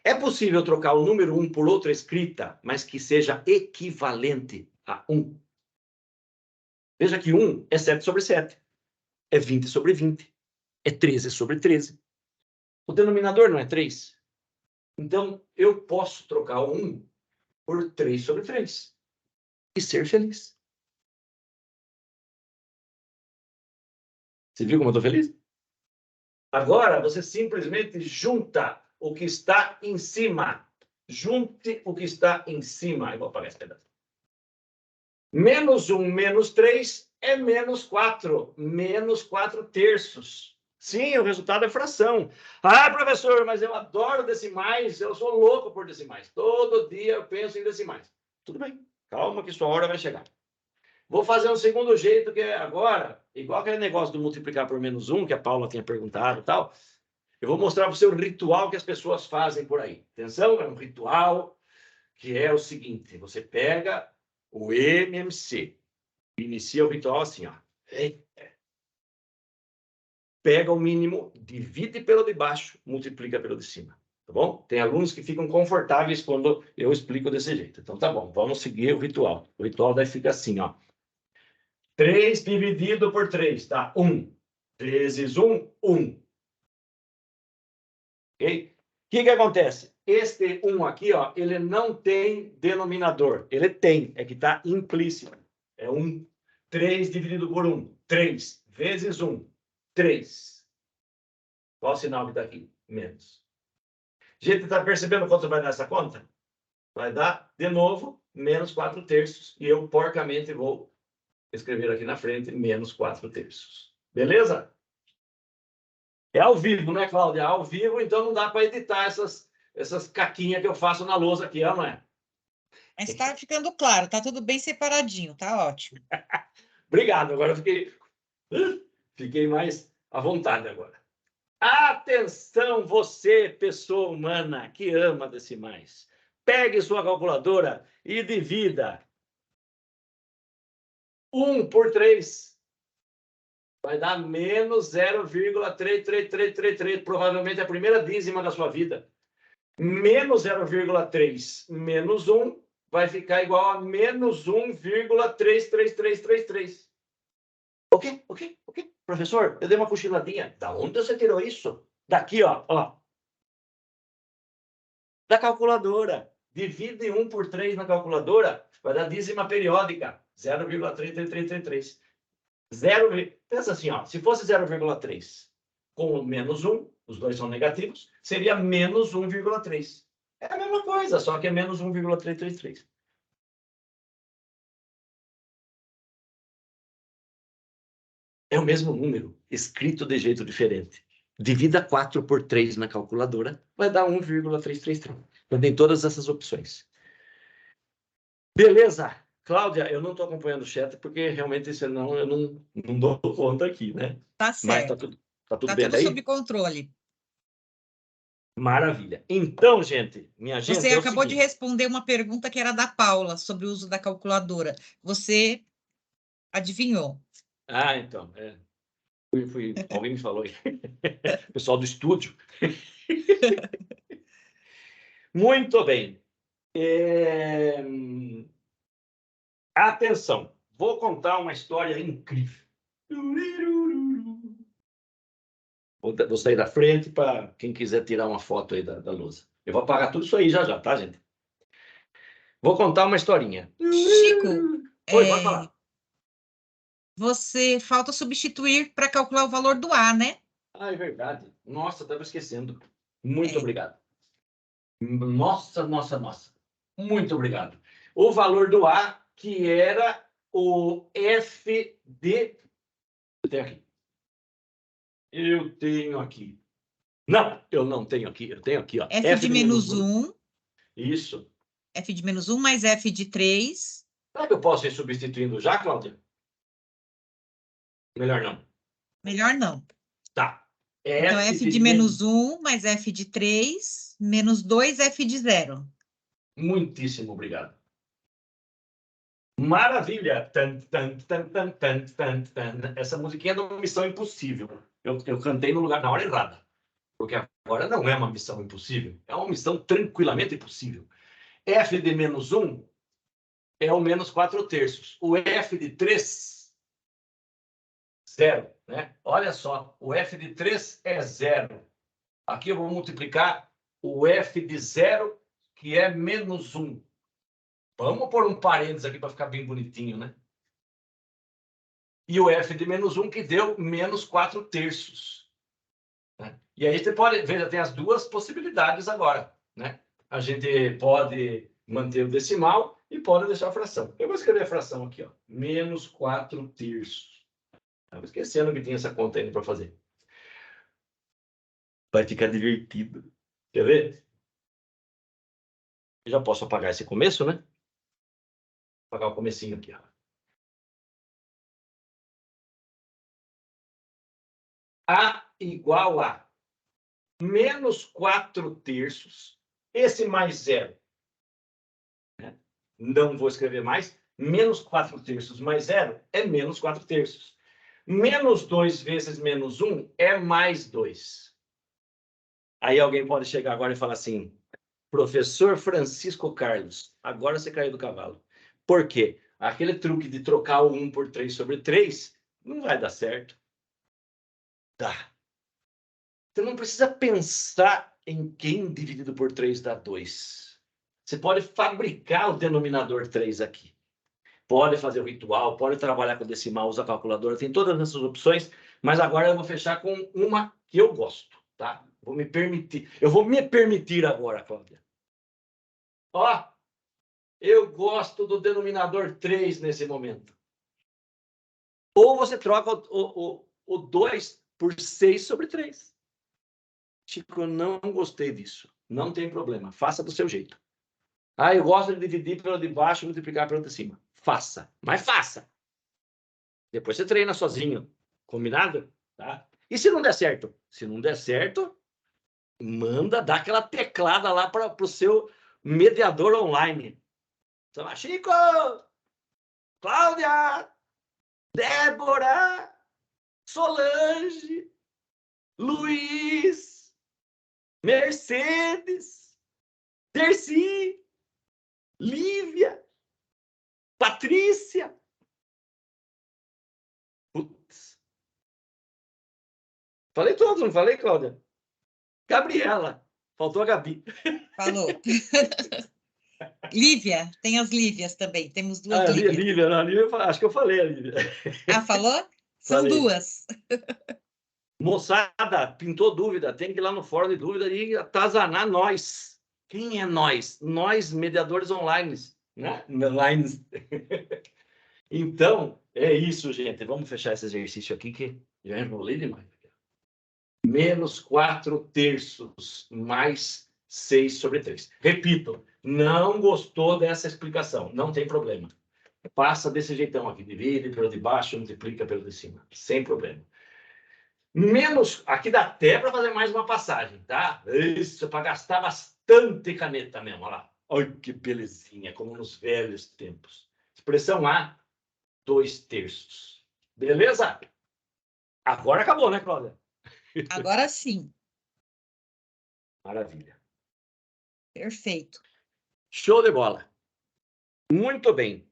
É possível trocar o número 1 por outra escrita, mas que seja equivalente a 1. Veja que 1 é 7 sobre 7. É 20 sobre 20. É 13 sobre 13. O denominador não é 3. Então, eu posso trocar o 1 por 3 sobre 3 e ser feliz. Você viu como eu estou feliz? Agora, você simplesmente junta o que está em cima. Junte o que está em cima. Eu vou apagar esse pedaço. Menos 1 menos 3 é menos 4. Menos 4 terços. Sim, o resultado é fração. Ah, professor, mas eu adoro decimais. Eu sou louco por decimais. Todo dia eu penso em decimais. Tudo bem. Calma que sua hora vai chegar. Vou fazer um segundo jeito, que é agora, igual aquele negócio do multiplicar por menos 1, que a Paula tinha perguntado e tal. Eu vou mostrar para você o ritual que as pessoas fazem por aí. Atenção, é um ritual que é o seguinte. Você pega o MMC. Inicia o ritual assim, ó. Pega o mínimo, divide pelo de baixo, multiplica pelo de cima. Tá bom? Tem alunos que ficam confortáveis quando eu explico desse jeito. Então tá bom, vamos seguir o ritual. O ritual daí fica assim, ó. 3 dividido por 3, tá? 1. Vezes 1, 1. Ok? O que acontece? Este 1 aqui, ó, ele não tem denominador. Ele tem, é que está implícito. É 1. 3 dividido por 1. 3 vezes 1. 3. Qual o sinal que está aqui? Menos. Gente, está percebendo quanto vai dar essa conta? Vai dar, de novo, menos 4 terços. E eu, porcamente, vou escrever aqui na frente, menos 4 terços. Beleza? É ao vivo, né, Cláudia? É ao vivo, então não dá para editar essas caquinhas que eu faço na lousa aqui, não é? Mas está ficando claro, tá tudo bem separadinho, tá ótimo. Obrigado, agora eu fiquei mais à vontade agora. Atenção, você, pessoa humana que ama decimais. Pegue sua calculadora e divida 1 por 3. Vai dar menos 0,33333. Provavelmente a primeira dízima da sua vida. Menos 0,3 menos 1 vai ficar igual a menos 1,33333. O quê? Professor, eu dei uma cochiladinha. Da onde você tirou isso? Daqui, ó. Da calculadora. Divide 1 por 3 na calculadora, vai dar dízima periódica. 0,33333. Pensa assim, ó. Se fosse 0,3 com o menos 1, os dois são negativos, seria menos 1,3. É a mesma coisa, só que é menos 1,333. É o mesmo número, escrito de jeito diferente. Divida 4 por 3 na calculadora, vai dar 1,333. Então tem todas essas opções. Beleza. Cláudia, eu não estou acompanhando o chat, porque realmente, senão eu não dou conta aqui, né? Tá Mas certo. tá tudo Tá bem tudo daí? sob controle. Maravilha. Então, gente, minha gente, Você é o acabou de seguinte. responder uma pergunta que era da Paula sobre o uso da calculadora. Você adivinhou. Ah, então. Alguém me falou aí. Pessoal do estúdio. Muito bem. Atenção, vou contar uma história incrível. Vou sair da frente para quem quiser tirar uma foto aí da lousa. Eu vou apagar tudo isso aí já, tá, gente? Vou contar uma historinha. Chico, Oi, pode falar. você falta substituir para calcular o valor do A, né? Ah, é verdade. Nossa, estava esquecendo. Muito É. obrigado. Nossa. Muito obrigado. O valor do A, que era o F de... Eu tenho aqui. Não, eu não tenho aqui. Eu tenho aqui, ó. F de menos 1. Isso. F de menos 1 mais F de 3. Será que eu posso ir substituindo já, Cláudia? Melhor não. Melhor não. Tá. Então, F de menos 1 mais F de 3, menos 2 F de 0. Muitíssimo obrigado. Maravilha! Tan, tan, tan, tan, tan, tan, tan. Essa musiquinha é uma Missão Impossível. Eu cantei no lugar na hora errada. Porque agora não é uma missão impossível. É uma missão tranquilamente impossível. F de menos 1 é o menos 4/3. O F de 3, 0. Né? Olha só, o F de 3 é 0. Aqui eu vou multiplicar o F de 0, que é menos 1. Vamos pôr um parênteses aqui para ficar bem bonitinho, né? E o F de menos 1, que deu menos 4/3. Né? E aí você pode ver, já tem as duas possibilidades agora. Né? A gente pode manter o decimal e pode deixar a fração. Eu vou escrever a fração aqui, ó, menos 4/3. Estava esquecendo que tinha essa conta ainda para fazer. Vai ficar divertido. Quer ver? Eu já posso apagar esse começo, né? Apagar o comecinho aqui, ó. A igual a menos 4/3. Esse mais 0. Né? Não vou escrever mais. Menos 4/3 mais 0 é menos 4/3. Menos 2 vezes menos 1 é mais 2. Aí alguém pode chegar agora e falar assim, professor Francisco Carlos, agora você caiu do cavalo. Por quê? Aquele truque de trocar o 1 por 3/3 não vai dar certo. Tá. Você não precisa pensar em quem dividido por 3 dá 2. Você pode fabricar o denominador 3 aqui. Pode fazer o ritual, pode trabalhar com decimal, usar calculadora, tem todas essas opções, mas agora eu vou fechar com uma que eu gosto, tá? Eu vou me permitir agora, Cláudia. Ó, eu gosto do denominador 3 nesse momento. Ou você troca o 2 por 6/3. Chico, eu não gostei disso. Não tem problema, faça do seu jeito. Ah, eu gosto de dividir pelo de baixo e multiplicar pelo de cima. Faça, mas faça. Depois você treina sozinho. Combinado? Tá? E se não der certo? Se não der certo, manda dar aquela teclada lá para o seu mediador online. Fala, Chico, Cláudia, Débora, Solange, Luiz, Mercedes, Dercy, Lívia, Patrícia. Putz. Falei todos, não falei, Cláudia? Gabriela. Faltou a Gabi. Falou. Lívia, tem as Lívias também. Temos duas Lívias. Lívia, não, Lívia, acho que eu falei a Lívia. Ah, falou? São Falei. duas. Moçada, pintou dúvida, tem que ir lá no fórum de dúvida e atazanar nós. Quem é nós? Nós, mediadores online, né? Online. Então, é isso, gente. Vamos fechar esse exercício aqui que já enrolei demais. Menos 4/3 mais 6/3. Repito, não gostou dessa explicação, não tem problema. Passa desse jeitão aqui, divide pelo de baixo, multiplica pelo de cima, sem problema. Menos, aqui dá até para fazer mais uma passagem, tá? Isso, para gastar bastante caneta mesmo, olha lá. Olha que belezinha, como nos velhos tempos. Expressão A, 2/3. Beleza? Agora acabou, né, Cláudia? Agora sim. Maravilha. Perfeito. Show de bola. Muito bem.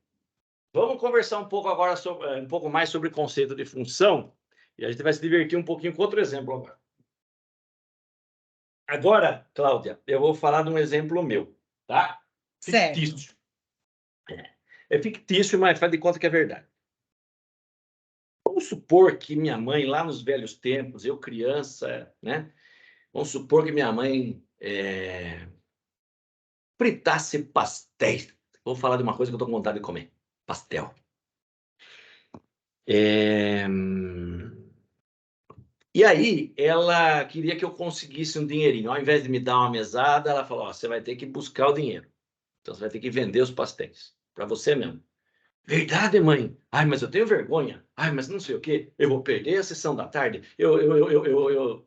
Vamos conversar um pouco agora sobre, um pouco mais sobre o conceito de função. E a gente vai se divertir um pouquinho com outro exemplo agora. Agora, Cláudia, eu vou falar de um exemplo meu, tá? Fictício. É fictício, mas faz de conta que é verdade. Vamos supor que minha mãe, lá nos velhos tempos, eu criança, né? Vamos supor que minha mãe fritasse pastéis. Vou falar de uma coisa que eu estou com vontade de comer. Pastel. E aí, ela queria que eu conseguisse um dinheirinho. Ao invés de me dar uma mesada, ela falou, ó, você vai ter que buscar o dinheiro. Então, você vai ter que vender os pastéis. Para você mesmo. Verdade, mãe? Ai, mas eu tenho vergonha. Ai, mas não sei o quê. Eu vou perder a sessão da tarde. Eu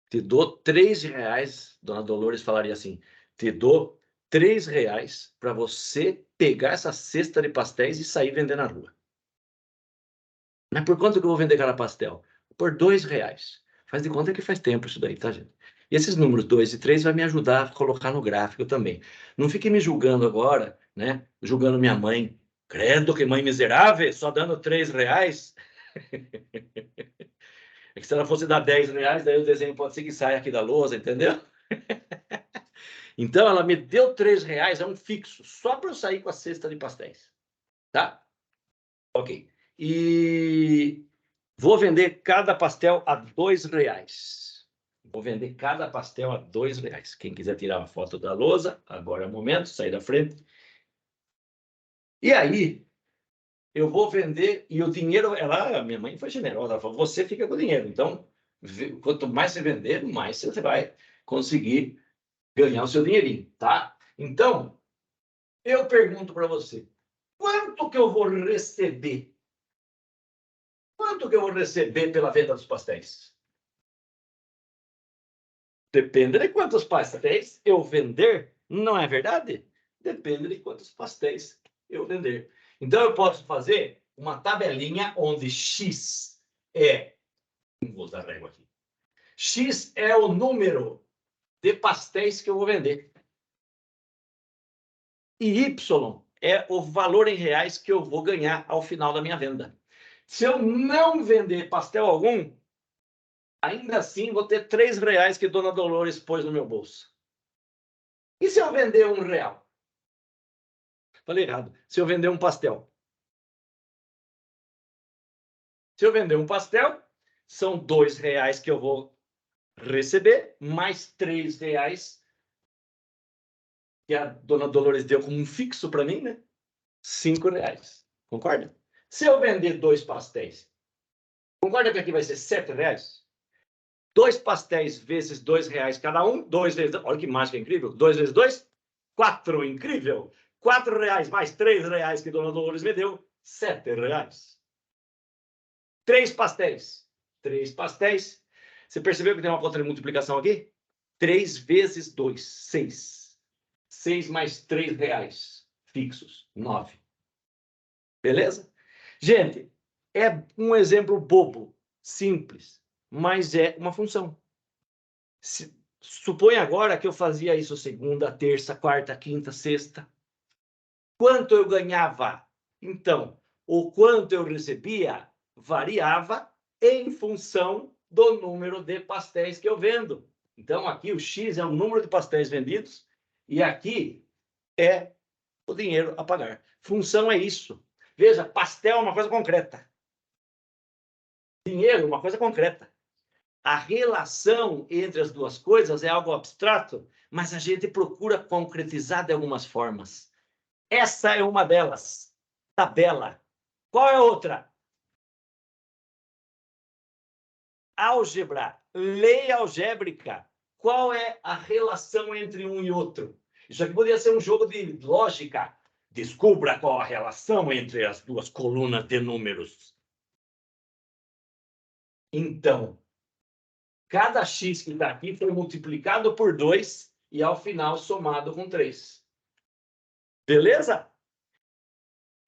te dou R$3. Dona Dolores falaria assim. Te dou R$3 para você pegar essa cesta de pastéis e sair vender na rua. Mas por quanto que eu vou vender cada pastel? Por R$2. Faz de conta que faz tempo isso daí, tá, gente? E esses números 2 e 3 vai me ajudar a colocar no gráfico também. Não fique me julgando agora, né? Julgando minha mãe. Credo, que mãe miserável, só dando R$3. É que se ela fosse dar R$10, daí o desenho pode ser que saia aqui da lousa, entendeu? Então, ela me deu R$3, é um fixo, só para eu sair com a cesta de pastéis. Tá? Ok. E vou vender cada pastel a R$2. Vou vender cada pastel a R$2. Quem quiser tirar uma foto da lousa, agora é o momento, sair da frente. E aí, eu vou vender, e o dinheiro, minha mãe foi generosa, ela falou, você fica com o dinheiro. Então, quanto mais você vender, mais você vai conseguir ganhar o seu dinheirinho, tá? Então, eu pergunto para você, quanto que eu vou receber? Quanto que eu vou receber pela venda dos pastéis? Depende de quantos pastéis eu vender, não é verdade? Depende de quantos pastéis eu vender. Então, eu posso fazer uma tabelinha onde X é... Não vou usar a régua aqui. X é o número de pastéis que eu vou vender. E Y é o valor em reais que eu vou ganhar ao final da minha venda. Se eu não vender pastel algum, ainda assim vou ter R$3 que Dona Dolores pôs no meu bolso. E se eu vender R$1? Falei errado. Se eu vender um pastel. Se eu vender um pastel, são R$2 que eu vou receber, mais R$3 que a Dona Dolores deu como um fixo para mim, né? R$5. Concorda? Se eu vender 2 pastéis, concorda que aqui vai ser R$7? 2 pastéis vezes R$2 cada um, 2 vezes... Olha que mágica incrível. 2 vezes 2, 4. Incrível. R$4 mais R$3 que Dona Dolores me deu, R$7. 3 pastéis. 3 pastéis. Você percebeu que tem uma conta de multiplicação aqui? 3 vezes 2, 6. 6 mais R$3 fixos, 9. Beleza? Gente, é um exemplo bobo, simples, mas é uma função. Supõe agora que eu fazia isso segunda, terça, quarta, quinta, sexta. Quanto eu ganhava? Então, o quanto eu recebia variava em função do número de pastéis que eu vendo. Então, aqui o X é o número de pastéis vendidos e aqui é o dinheiro a pagar. Função é isso. Veja, pastel é uma coisa concreta. Dinheiro é uma coisa concreta. A relação entre as duas coisas é algo abstrato, mas a gente procura concretizar de algumas formas. Essa é uma delas. Tabela. Qual é a outra? Álgebra. Lei algébrica. Qual é a relação entre um e outro? Isso aqui poderia ser um jogo de lógica. Descubra qual a relação entre as duas colunas de números. Então, cada x que está aqui foi multiplicado por 2 e, ao final, somado com 3. Beleza?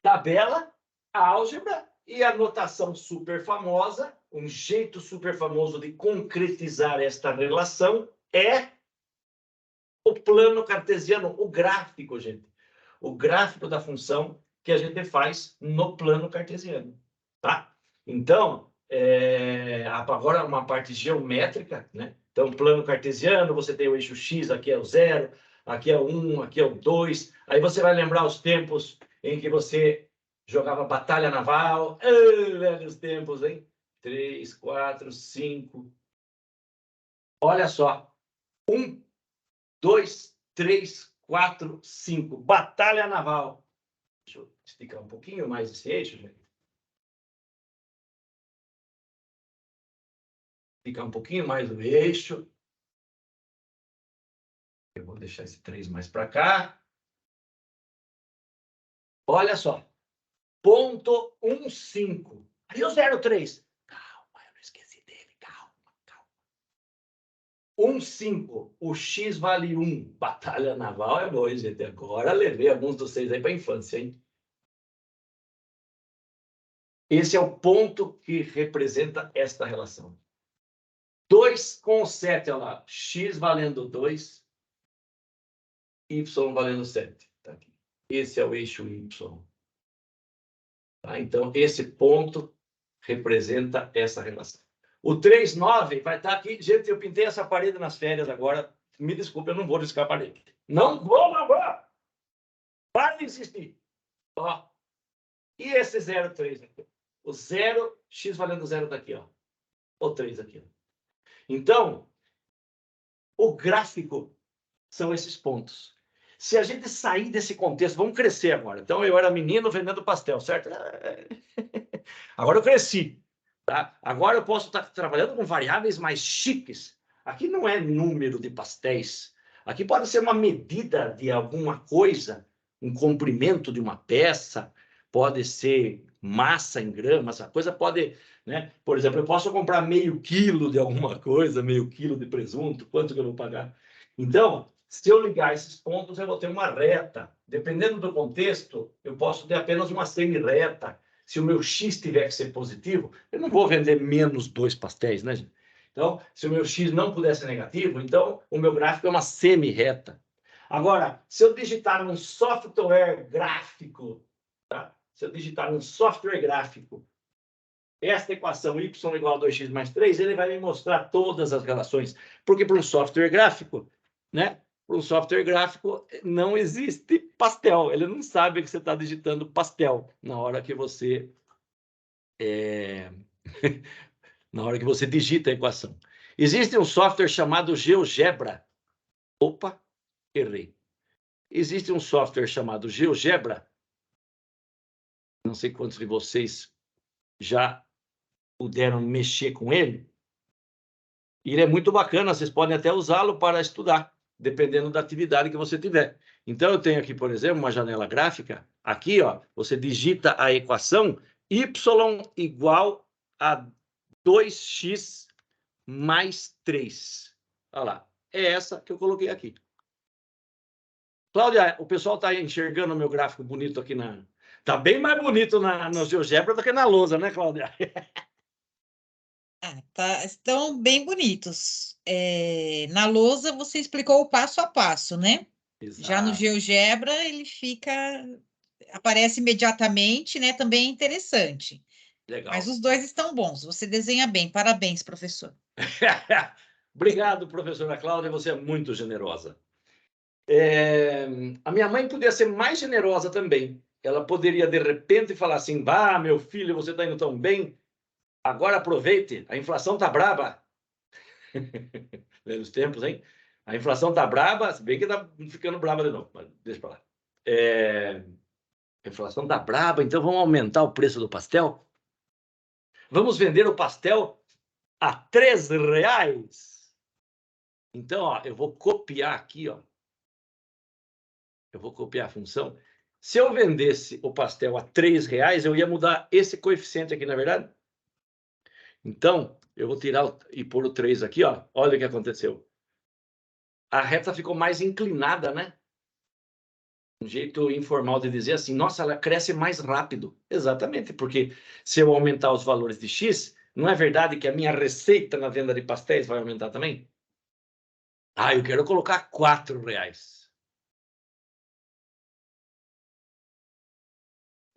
Tabela, álgebra E a notação super famosa, um jeito super famoso de concretizar esta relação é o plano cartesiano, o gráfico, gente. O gráfico da função que a gente faz no plano cartesiano, tá? Então, agora uma parte geométrica, né? Então, plano cartesiano, você tem o eixo X, aqui é o 0, aqui é o 1, aqui é o 2. Aí você vai lembrar os tempos em que você jogava batalha naval. Velhos tempos, hein? 3, 4, 5. Olha só. 1, 2, 3, 4, 5. Batalha naval. Deixa eu esticar um pouquinho mais esse eixo, gente. Esticar um pouquinho mais o eixo. Eu vou deixar esse 3 mais para cá. Olha só. Ponto 15. Aí o 03. Calma, eu não esqueci dele. Calma, calma. 15. O X vale 1. Batalha naval é bom, gente. Agora levei alguns dos 6 aí para a infância, hein? Esse é o ponto que representa esta relação. 2 com 7, olha lá. X valendo 2, Y valendo 7. Tá aqui. Esse é o eixo Y. Tá? Então, esse ponto representa essa relação. O 3, 9 vai estar aqui. Gente, eu pintei essa parede nas férias agora. Me desculpe, eu não vou riscar a parede. Não vou, não vou. Para de insistir. Ó. E esse 0,3 aqui? O 0, X valendo 0 está aqui, ó. O 3 aqui, ó. Então, o gráfico são esses pontos. Se a gente sair desse contexto, vamos crescer agora. Então, eu era menino vendendo pastel, certo? Agora eu cresci. Tá? Agora eu posso estar trabalhando com variáveis mais chiques. Aqui não é número de pastéis. Aqui pode ser uma medida de alguma coisa, um comprimento de uma peça, pode ser massa em gramas, a coisa pode, né? Por exemplo, eu posso comprar meio quilo de alguma coisa, meio quilo de presunto, quanto que eu vou pagar? Então, se eu ligar esses pontos, eu vou ter uma reta. Dependendo do contexto, eu posso ter apenas uma semi-reta. Se o meu X tiver que ser positivo, eu não vou vender menos 2 pastéis, né, gente? Então, se o meu X não puder ser negativo, então o meu gráfico é uma semi-reta. Agora, se eu digitar num software gráfico, tá? Se eu digitar num software gráfico, esta equação y igual a 2x mais 3, ele vai me mostrar todas as relações. Porque para um software gráfico, né? Para um software gráfico não existe pastel. Ele não sabe que você está digitando pastel na hora que você na hora que você digita a equação. Existe um software chamado GeoGebra. Opa, errei. Existe um software chamado GeoGebra. Não sei quantos de vocês já puderam mexer com ele. E ele é muito bacana, vocês podem até usá-lo para estudar, dependendo da atividade que você tiver. Então, eu tenho aqui, por exemplo, uma janela gráfica. Aqui, ó, você digita a equação y igual a 2x mais 3. Olha lá, é essa que eu coloquei aqui. Cláudia, o pessoal está enxergando o meu gráfico bonito aqui na... Está bem mais bonito no GeoGebra do que na lousa, né, Cláudia? Estão bem bonitos. Na lousa você explicou o passo a passo, né? Exato. Já no GeoGebra ele aparece imediatamente, né? Também é interessante. Legal. Mas os dois estão bons. Você desenha bem. Parabéns, professor. Obrigado, professora Cláudia. Você é muito generosa. A minha mãe podia ser mais generosa também. Ela poderia, de repente, falar assim: "Bah, meu filho, você está indo tão bem. Agora aproveite, a inflação está braba." Velhos tempos, hein? A inflação está braba, se bem que está ficando braba de novo, mas deixa para lá. A inflação está braba, então vamos aumentar o preço do pastel? Vamos vender o pastel a R$3. Então, ó, eu vou copiar aqui, ó. Eu vou copiar a função. Se eu vendesse o pastel a R$3, eu ia mudar esse coeficiente aqui, na é verdade? Então, eu vou tirar e pôr o 3 aqui, ó. Olha o que aconteceu. A reta ficou mais inclinada, né? Um jeito informal de dizer assim, nossa, ela cresce mais rápido. Exatamente, porque se eu aumentar os valores de X, não é verdade que a minha receita na venda de pastéis vai aumentar também? Ah, eu quero colocar R$4.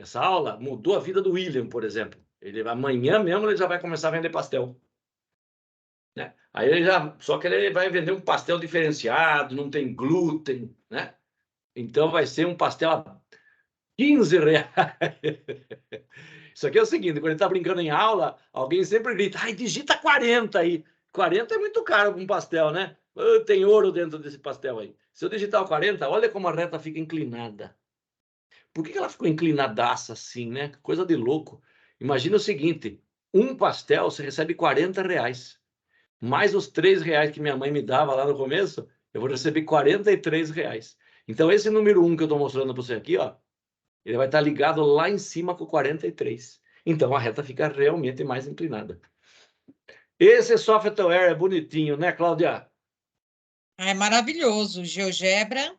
Essa aula mudou a vida do William, por exemplo. Amanhã mesmo ele já vai começar a vender pastel. Né? Aí só que ele vai vender um pastel diferenciado, não tem glúten, né? Então vai ser um pastel a R$15. Isso aqui é o seguinte, quando ele está brincando em aula, alguém sempre grita, ai, digita 40 aí. 40 é muito caro para um pastel, né? Tem ouro dentro desse pastel aí. Se eu digitar o 40, olha como a reta fica inclinada. Por que ela ficou inclinadaça assim, né? Coisa de louco. Imagina o seguinte, um pastel você recebe R$40. Mais os R$3 que minha mãe me dava lá no começo, eu vou receber R$43. Então, esse número 1 que eu estou mostrando para você aqui, ó, ele vai estar ligado lá em cima com 43. Então, a reta fica realmente mais inclinada. Esse software é bonitinho, né, Cláudia? É maravilhoso. GeoGebra,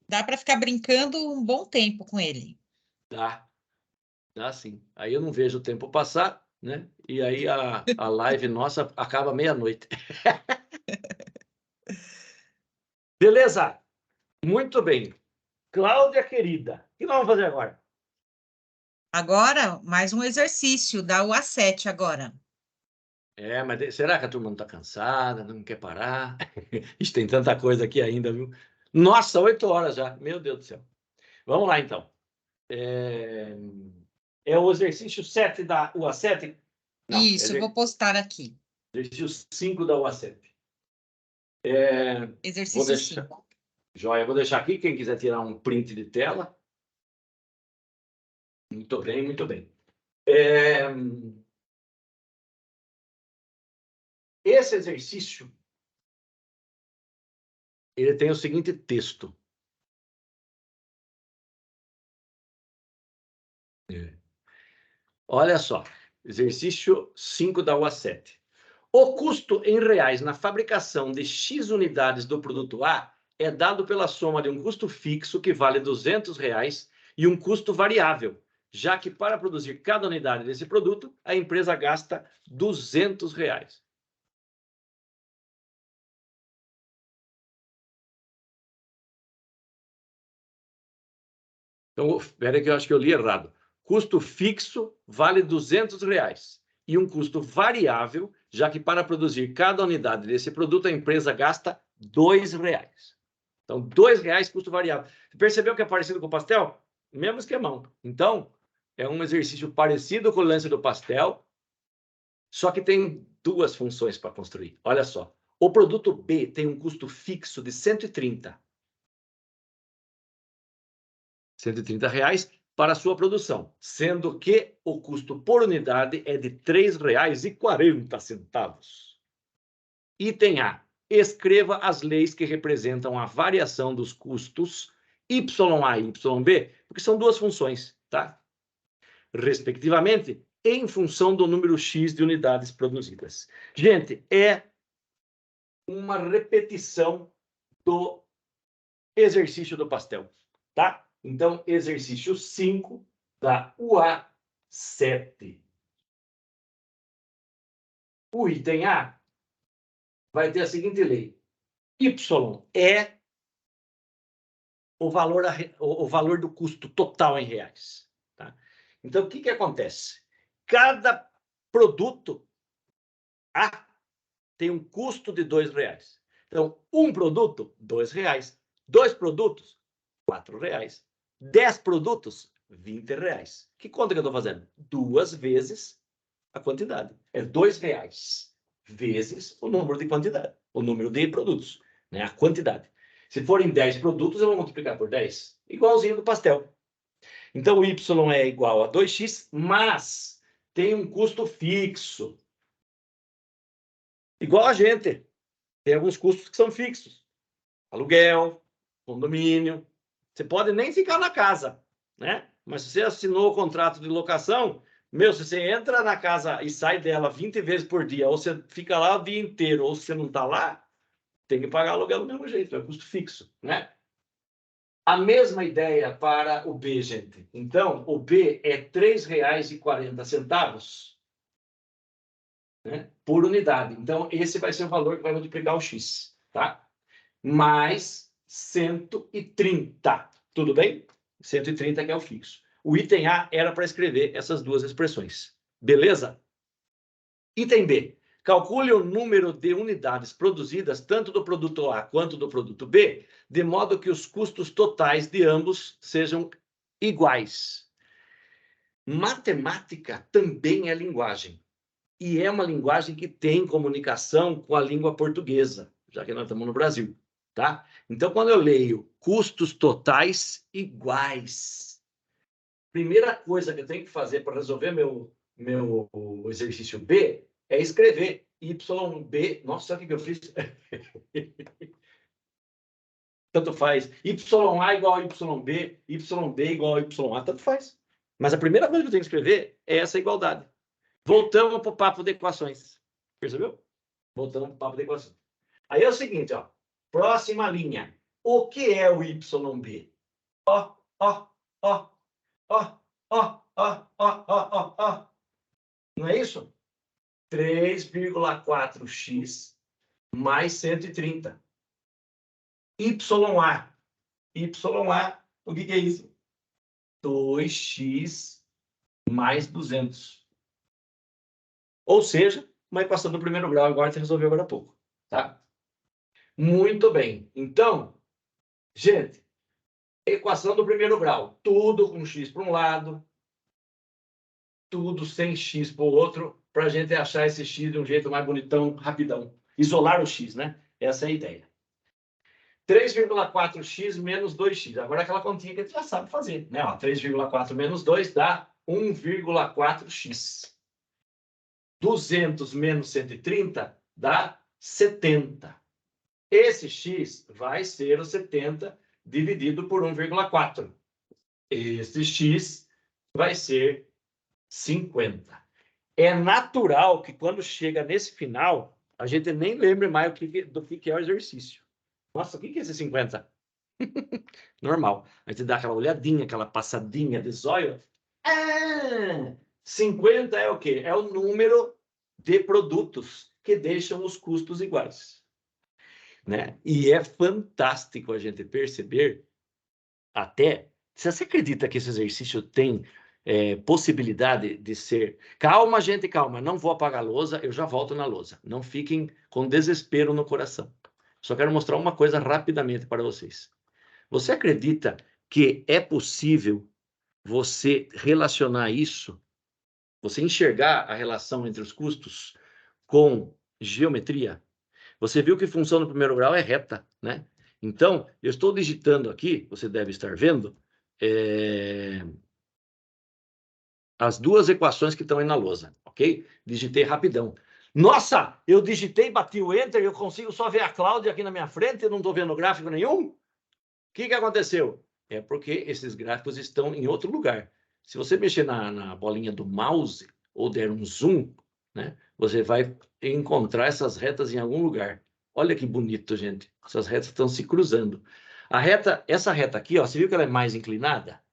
dá para ficar brincando um bom tempo com ele. Dá sim. Aí eu não vejo o tempo passar, né? E aí a live nossa acaba meia-noite. Beleza? Muito bem. Cláudia querida, o que nós vamos fazer agora? Agora, mais um exercício, dá o A7 agora. Mas será que a turma não está cansada, não quer parar? Ixi, tem tanta coisa aqui ainda, viu? Nossa, 8 horas já. Meu Deus do céu. Vamos lá, então. É o exercício 7 da UA7? Não, Isso, eu vou postar aqui. exercício 5 da UA7. Vou Exercício deixar... 5. Joia, vou deixar aqui, quem quiser tirar um print de tela. Muito bem, muito bem. Esse exercício, ele tem o seguinte texto. Olha só, exercício 5 da UA7. O custo em reais na fabricação de X unidades do produto A é dado pela soma de um custo fixo, que vale R$200, e um custo variável, já que para produzir cada unidade desse produto, a empresa gasta R$200. Então, espera que eu acho que eu li errado. Custo fixo vale R$200 e um custo variável, já que para produzir cada unidade desse produto, a empresa gasta R$2. Então, R$2 custo variável. Percebeu que é parecido com o pastel? Mesmo esquemão. Então, é um exercício parecido com o lance do pastel, só que tem duas funções para construir. Olha só. O produto B tem um custo fixo de 130. R$130 para a sua produção, sendo que o custo por unidade é de R$3,40. Item A. Escreva as leis que representam a variação dos custos YA e YB, porque são duas funções, tá? Respectivamente, em função do número X de unidades produzidas. Gente, é uma repetição do exercício do pastel, tá? Então, exercício 5 da UA7. O item A vai ter a seguinte lei. Y é o valor do custo total em reais. Tá? Então, o que acontece? Cada produto A tem um custo de R$2. Então, um produto, R$2. 2 produtos, R$4. 10 produtos, R$20. Que conta que eu estou fazendo? 2 vezes a quantidade. É R$2 vezes o número de quantidade, o número de produtos, né? A quantidade. Se forem 10 produtos, eu vou multiplicar por 10. Igualzinho do pastel. Então, o Y é igual a 2x, mas tem um custo fixo. Igual a gente. Tem alguns custos que são fixos. Aluguel, condomínio. Você pode nem ficar na casa, né? Mas se você assinou o contrato de locação, se você entra na casa e sai dela 20 vezes por dia, ou você fica lá o dia inteiro, ou se você não está lá, tem que pagar aluguel do mesmo jeito, é custo fixo, né? A mesma ideia para o B, gente. Então, o B é R$ 3,40, né, por unidade. Então, esse vai ser o valor que vai multiplicar o X, tá? Mais 130, tudo bem? 130 que é o fixo. O item A era para escrever essas duas expressões. Beleza? Item B. Calcule o número de unidades produzidas tanto do produto A quanto do produto B, de modo que os custos totais de ambos sejam iguais. Matemática também é linguagem. E é uma linguagem que tem comunicação com a língua portuguesa, já que nós estamos no Brasil, tá? Então, quando eu leio custos totais iguais, primeira coisa que eu tenho que fazer para resolver meu exercício B é escrever YB. Nossa, sabe o que eu fiz? Tanto faz. YA igual a YB, YB igual a YA, tanto faz. Mas a primeira coisa que eu tenho que escrever é essa igualdade. Voltamos para o papo de equações. Percebeu? Voltamos para o papo de equações. Aí é o seguinte, ó. Próxima linha. O que é o YB? Ó, ó, ó, ó, ó, ó, ó, ó, ó. Não é isso? 3,4x mais 130. YA. YA, o que é isso? 2x mais 200. Ou seja, uma equação do primeiro grau, agora você resolveu agora há pouco. Tá? Muito bem. Então, gente, equação do primeiro grau. Tudo com x para um lado, tudo sem x para o outro, para a gente achar esse x de um jeito mais bonitão, rapidão. Isolar o x, né? Essa é a ideia. 3,4x menos 2x. Agora aquela continha que a gente já sabe fazer, né? 3,4 menos 2 dá 1,4x. 200 menos 130 dá 70. Esse x vai ser o 70 dividido por 1,4. Esse x vai ser 50. É natural que quando chega nesse final, a gente nem lembre mais do que é o exercício. Nossa, o que é esse 50? Normal. A gente dá aquela olhadinha, aquela passadinha de zóio. 50 é o quê? É o número de produtos que deixam os custos iguais. Né? E é fantástico a gente perceber até... Se você acredita que esse exercício tem possibilidade de ser... Calma, gente, calma. Não vou apagar a lousa, eu já volto na lousa. Não fiquem com desespero no coração. Só quero mostrar uma coisa rapidamente para vocês. Você acredita que é possível você relacionar isso, você enxergar a relação entre os custos com geometria? Você viu que função no primeiro grau é reta, né? Então, eu estou digitando aqui, você deve estar vendo, as duas equações que estão aí na lousa, ok? Digitei rapidão. Nossa, eu digitei, bati o Enter e eu consigo só ver a Cláudia aqui na minha frente, eu não estou vendo gráfico nenhum? O que aconteceu? É porque esses gráficos estão em outro lugar. Se você mexer na bolinha do mouse ou der um zoom, né, você vai encontrar essas retas em algum lugar. Olha que bonito, gente. Essas retas estão se cruzando. Essa reta aqui, ó, você viu que ela é mais inclinada?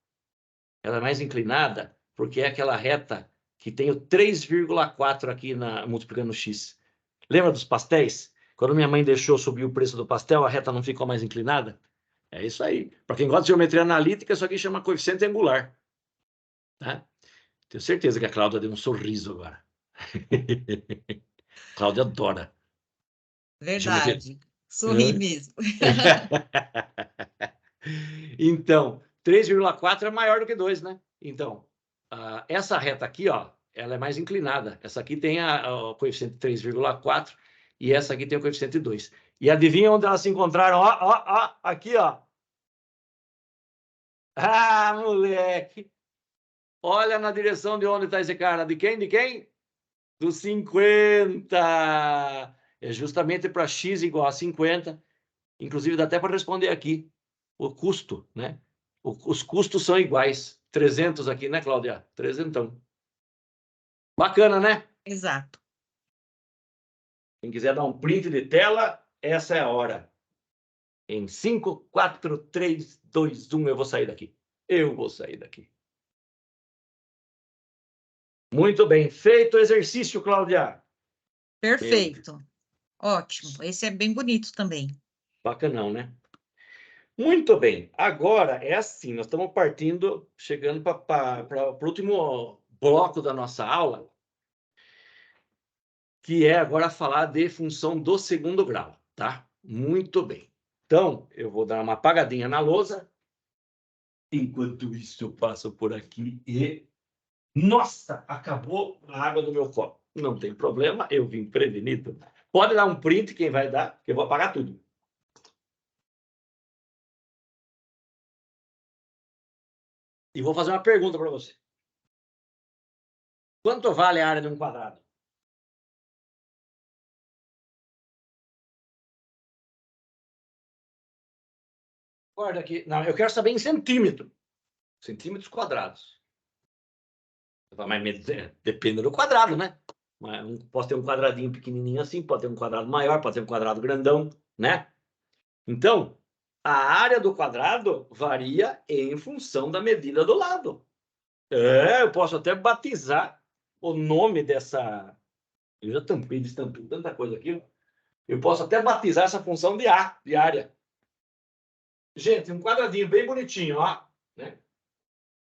Ela é mais inclinada porque é aquela reta que tem o 3,4 aqui multiplicando o x. Lembra dos pastéis? Quando minha mãe deixou subir o preço do pastel, a reta não ficou mais inclinada? É isso aí. Para quem gosta de geometria analítica, isso aqui chama coeficiente angular. Tá? Tenho certeza que a Cláudia deu um sorriso agora. Cláudia adora. Geometria. Verdade. Sorri mesmo. Então, 3,4 é maior do que 2, né? Então, essa reta aqui, ó, ela é mais inclinada. Essa aqui tem o coeficiente 3,4 e essa aqui tem o coeficiente 2. E adivinha onde elas se encontraram? Ó, ó, ó, aqui, ó. Ah, moleque! Olha na direção de onde está esse cara. De quem? De quem? Do 50. É justamente para x igual a 50. Inclusive, dá até para responder aqui. O custo, né? Os custos são iguais. 300 aqui, né, Cláudia? 300. Bacana, né? Exato. Quem quiser dar um print de tela, essa é a hora. Em 5, 4, 3, 2, 1, eu vou sair daqui. Eu vou sair daqui. Muito bem. Feito o exercício, Cláudia. Perfeito. Ótimo. Esse é bem bonito também. Bacanão, né? Muito bem. Agora é assim, nós estamos partindo, chegando para o último bloco da nossa aula, que é agora falar de função do segundo grau, tá? Muito bem. Então, eu vou dar uma apagadinha na lousa. Enquanto isso, eu passo por aqui e... Nossa, acabou a água do meu copo. Não tem problema, eu vim prevenido. Pode dar um print, quem vai dar, que eu vou apagar tudo. E vou fazer uma pergunta para você. Quanto vale a área de um quadrado? Guarda aqui. Não, eu quero saber em centímetro. Centímetros quadrados. Mas depende do quadrado, né? Posso ter um quadradinho pequenininho assim, pode ter um quadrado maior, pode ter um quadrado grandão, né? Então, a área do quadrado varia em função da medida do lado. Eu posso até batizar o nome dessa... Eu já tampei, destampei tanta coisa aqui. Eu posso até batizar essa função de A, de área. Gente, um quadradinho bem bonitinho, ó. Né?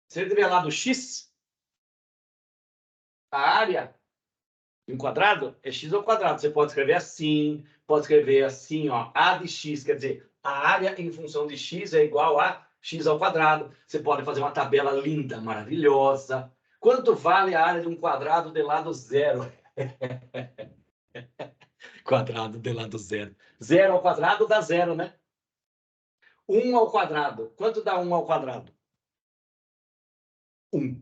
Se ele tiver lado X, a área de um quadrado é X ao quadrado. Você pode escrever assim, ó. A de X, quer dizer, a área em função de X é igual a X ao quadrado. Você pode fazer uma tabela linda, maravilhosa. Quanto vale a área de um quadrado de lado zero? Quadrado de lado zero. Zero ao quadrado dá zero, né? 1 ao quadrado. Quanto dá 1 ao quadrado? 1.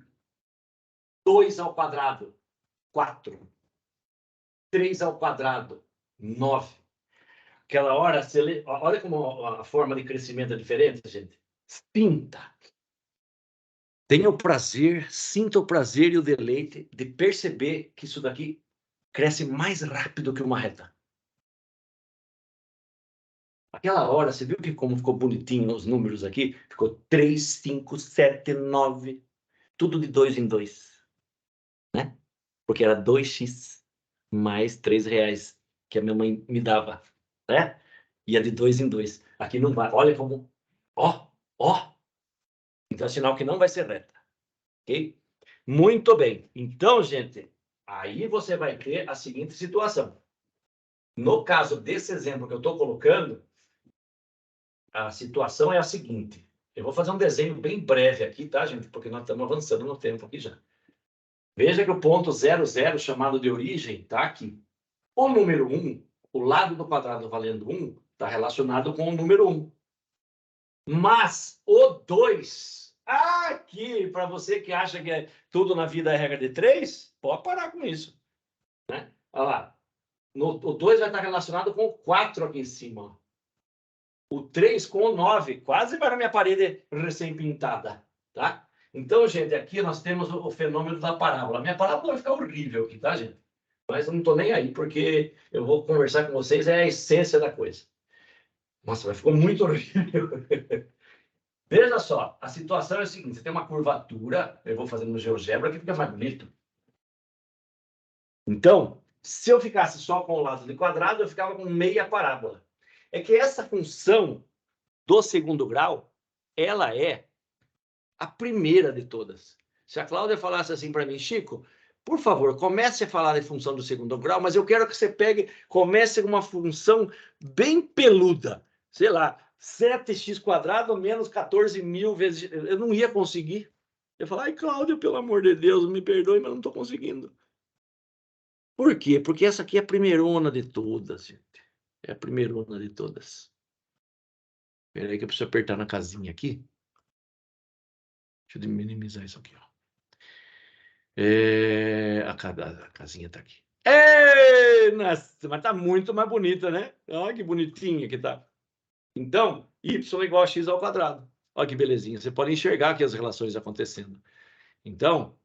2 ao quadrado? 4. 3 ao quadrado? 9. Aquela hora, olha como a forma de crescimento é diferente, gente. Sinta. Tenha o prazer, sinta o prazer e o deleite de perceber que isso daqui cresce mais rápido que uma reta. Aquela hora, você viu que como ficou bonitinho os números aqui? Ficou 3, 5, 7, 9. Tudo de 2 em 2. Né? Porque era 2x mais R$3 que a minha mãe me dava. Né? Ia de 2 em 2. Aqui não vai. Olha como... Ó. Então é sinal que não vai ser reta. Ok? Muito bem. Então, gente, aí você vai ter a seguinte situação. No caso desse exemplo que eu estou colocando, a situação é a seguinte. Eu vou fazer um desenho bem breve aqui, tá, gente? Porque nós estamos avançando no tempo aqui já. Veja que o ponto 0, 0, chamado de origem, está aqui. O número 1, o lado do quadrado valendo 1, está relacionado com o número 1. Mas o 2, aqui, para você que acha que tudo na vida é regra de 3, pode parar com isso. Né? Olha lá. O 2 vai estar relacionado com o 4 aqui em cima. O 3 com o 9, quase vai na minha parede recém-pintada. Tá? Então, gente, aqui nós temos o fenômeno da parábola. A minha parábola vai ficar horrível aqui, tá, gente? Mas eu não estou nem aí, porque eu vou conversar com vocês, é a essência da coisa. Nossa, mas ficou muito horrível. Veja só, a situação é a seguinte, você tem uma curvatura, eu vou fazendo no GeoGebra que fica mais bonito. Então, se eu ficasse só com o lado de quadrado, eu ficava com meia parábola. É que essa função do segundo grau, ela é a primeira de todas. Se a Cláudia falasse assim para mim, Chico, por favor, comece a falar de função do segundo grau, mas eu quero que você comece com uma função bem peluda. Sei lá, 7x² menos 14.000 vezes... Eu não ia conseguir. Eu ia falar, ai, Cláudia, pelo amor de Deus, me perdoe, mas não estou conseguindo. Por quê? Porque essa aqui é a primeirona de todas, gente. É a primeirona de todas. Espera aí que eu preciso apertar na casinha aqui. Deixa eu minimizar isso aqui, ó. A casinha tá aqui. Nossa, mas tá muito mais bonita, né? Olha que bonitinha que tá. Então, y igual a x ao quadrado. Olha que belezinha. Você pode enxergar aqui as relações acontecendo. Então,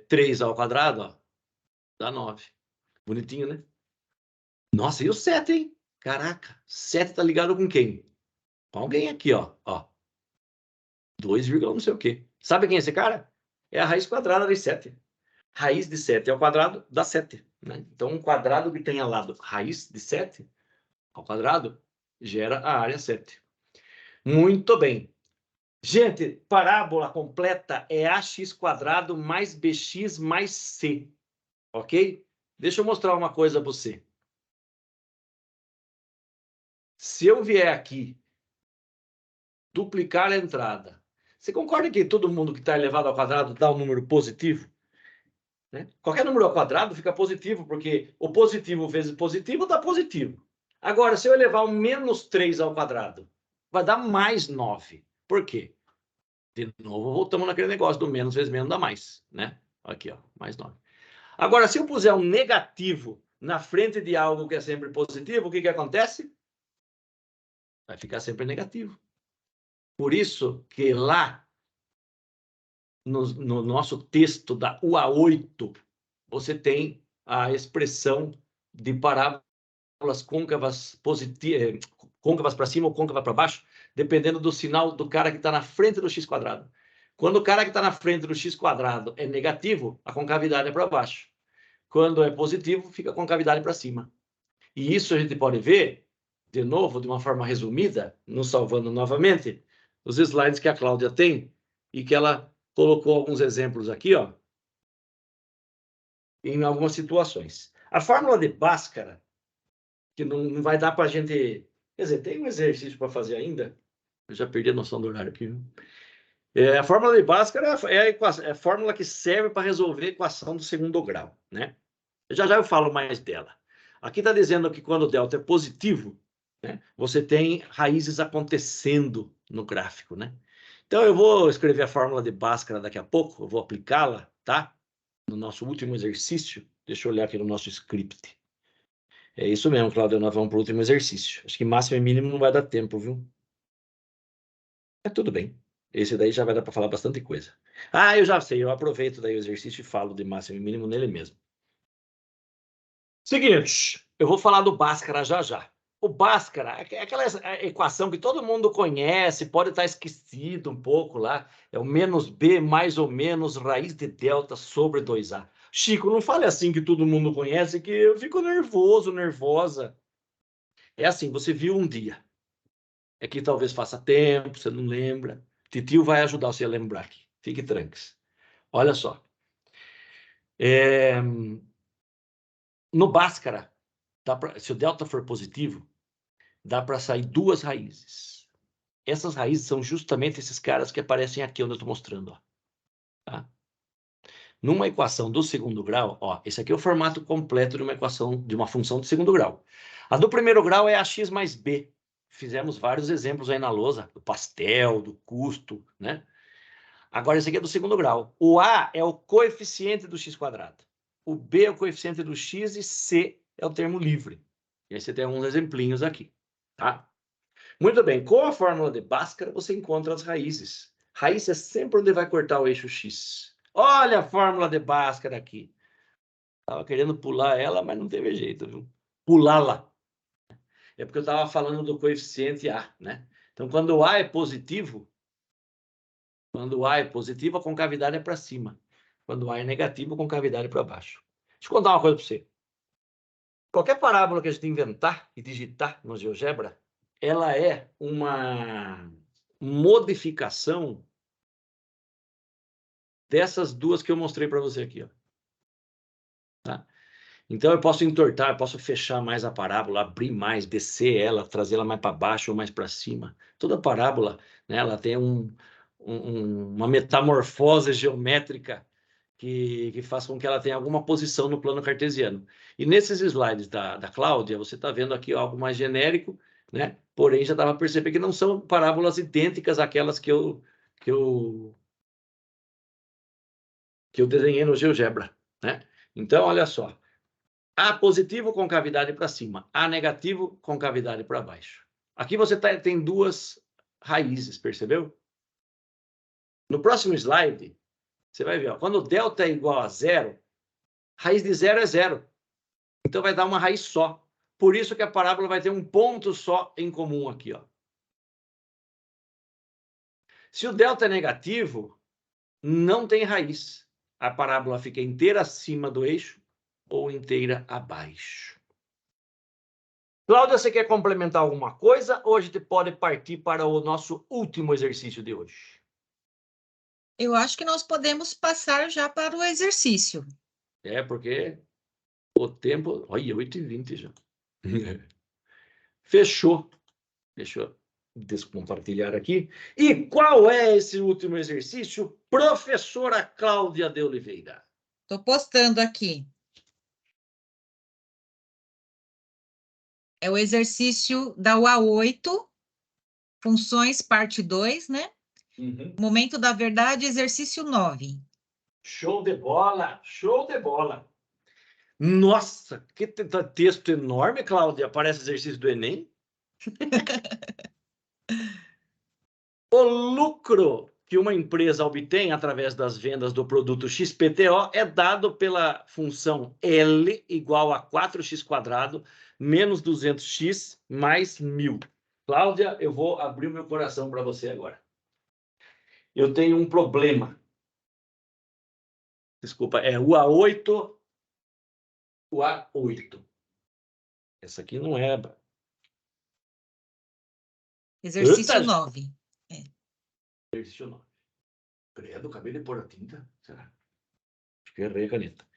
3 ao quadrado, ó, dá 9. Bonitinho, né? Nossa, e o 7, hein? Caraca, 7 está ligado com quem? Com alguém aqui, ó. 2, não sei o quê. Sabe quem é esse cara? É a raiz quadrada de 7. Raiz de 7 ao quadrado dá 7. Né? Então, um quadrado que tenha lado raiz de 7 ao quadrado gera a área 7. Muito bem. Gente, parábola completa é ax² mais bx mais c. Ok? Deixa eu mostrar uma coisa para você. Se eu vier aqui duplicar a entrada, você concorda que todo mundo que está elevado ao quadrado dá um número positivo? Né? Qualquer número ao quadrado fica positivo, porque o positivo vezes positivo dá positivo. Agora, se eu elevar o menos 3 ao quadrado, vai dar mais 9. Por quê? De novo, voltamos naquele negócio do menos vezes menos dá mais. Né? Aqui, ó, mais 9. Agora, se eu puser um negativo na frente de algo que é sempre positivo, o que acontece? Vai ficar sempre negativo. Por isso que lá, no nosso texto da UA8, você tem a expressão de parábolas côncavas côncavas para cima ou côncava para baixo, dependendo do sinal do cara que está na frente do x². Quando o cara que está na frente do x² é negativo, a concavidade é para baixo. Quando é positivo, fica a concavidade para cima. E isso a gente pode ver, de novo, de uma forma resumida, nos salvando novamente, os slides que a Cláudia tem e que ela colocou alguns exemplos aqui, ó, em algumas situações. A fórmula de Bhaskara, que não vai dar para a gente... Quer dizer, tem um exercício para fazer ainda. Eu já perdi a noção do horário aqui. A fórmula de Bhaskara é a fórmula que serve para resolver a equação do segundo grau, né? Já eu falo mais dela. Aqui está dizendo que quando o delta é positivo, né, você tem raízes acontecendo no gráfico, né? Então, eu vou escrever a fórmula de Bhaskara daqui a pouco, eu vou aplicá-la, tá? No nosso último exercício. Deixa eu olhar aqui no nosso script. É isso mesmo, Cláudio, nós vamos para o último exercício. Acho que máximo e mínimo não vai dar tempo, viu? Mas tudo bem. Esse daí já vai dar para falar bastante coisa. Eu já sei, eu aproveito daí o exercício e falo de máximo e mínimo nele mesmo. Seguinte, eu vou falar do Bhaskara já. O Bhaskara é aquela equação que todo mundo conhece, pode estar esquecido um pouco lá. É o menos b mais ou menos raiz de delta sobre 2a. Chico, não fale assim que todo mundo conhece, que eu fico nervoso, nervosa. É assim, você viu um dia. É que talvez faça tempo, você não lembra. Titio vai ajudar você a lembrar aqui. Fique tranquilo. Olha só. No Bhaskara, se o delta for positivo, dá para sair duas raízes. Essas raízes são justamente esses caras que aparecem aqui onde eu estou mostrando. Ó. Tá? Numa equação do segundo grau, ó, esse aqui é o formato completo de uma equação de uma função de segundo grau. A do primeiro grau é ax mais b. Fizemos vários exemplos aí na lousa, do pastel, do custo, né? Agora, esse aqui é do segundo grau. O a é o coeficiente do x². O b é o coeficiente do x e c é o termo livre. E aí você tem alguns exemplinhos aqui, tá? Muito bem, com a fórmula de Bhaskara, você encontra as raízes. Raiz é sempre onde vai cortar o eixo x. Olha a fórmula de Bhaskara aqui. Estava querendo pular ela, mas não teve jeito, viu? Pulá-la. É porque eu estava falando do coeficiente A, né? Então, quando o A é positivo, a concavidade é para cima. Quando o A é negativo, a concavidade é para baixo. Deixa eu contar uma coisa para você. Qualquer parábola que a gente inventar e digitar no GeoGebra, ela é uma modificação dessas duas que eu mostrei para você aqui. Ó. Tá? Então, eu posso entortar, eu posso fechar mais a parábola, abrir mais, descer ela, trazer ela mais para baixo ou mais para cima. Toda parábola, né, ela tem uma metamorfose geométrica que faz com que ela tenha alguma posição no plano cartesiano. E nesses slides da Cláudia, você está vendo aqui algo mais genérico, né? Porém, já dava para perceber que não são parábolas idênticas àquelas que eu desenhei no GeoGebra, né? Então, olha só. A positivo, concavidade para cima. A negativo, concavidade para baixo. Aqui você tem duas raízes, percebeu? No próximo slide, você vai ver, ó, quando o delta é igual a zero, raiz de zero é zero. Então, vai dar uma raiz só. por isso que a parábola vai ter um ponto só em comum aqui, ó. Se o delta é negativo, não tem raiz. A parábola fica inteira acima do eixo ou inteira abaixo. Cláudia, você quer complementar alguma coisa? Ou a gente pode partir para o nosso último exercício de hoje? Eu acho que nós podemos passar já para o exercício. É, porque o tempo... Olha, 8h20 já. Fechou. Deixa eu descompartilhar aqui. E qual é esse último exercício, professora Cláudia de Oliveira? Estou postando aqui. É o exercício da UA8, funções, parte 2, né? Uhum. Momento da verdade, exercício 9. Show de bola, show de bola. Nossa, que texto enorme, Cláudia. Parece exercício do Enem. O lucro que uma empresa obtém através das vendas do produto XPTO é dado pela função L igual a 4x² menos 200x mais 1000. Cláudia, eu vou abrir o meu coração para você agora. Eu tenho um problema. Desculpa, é o A8. O A8. Essa aqui não é. Exercício Eita, 9. exercício 9. Credo, acabei de pôr a tinta. Será? Acho que errei a caneta.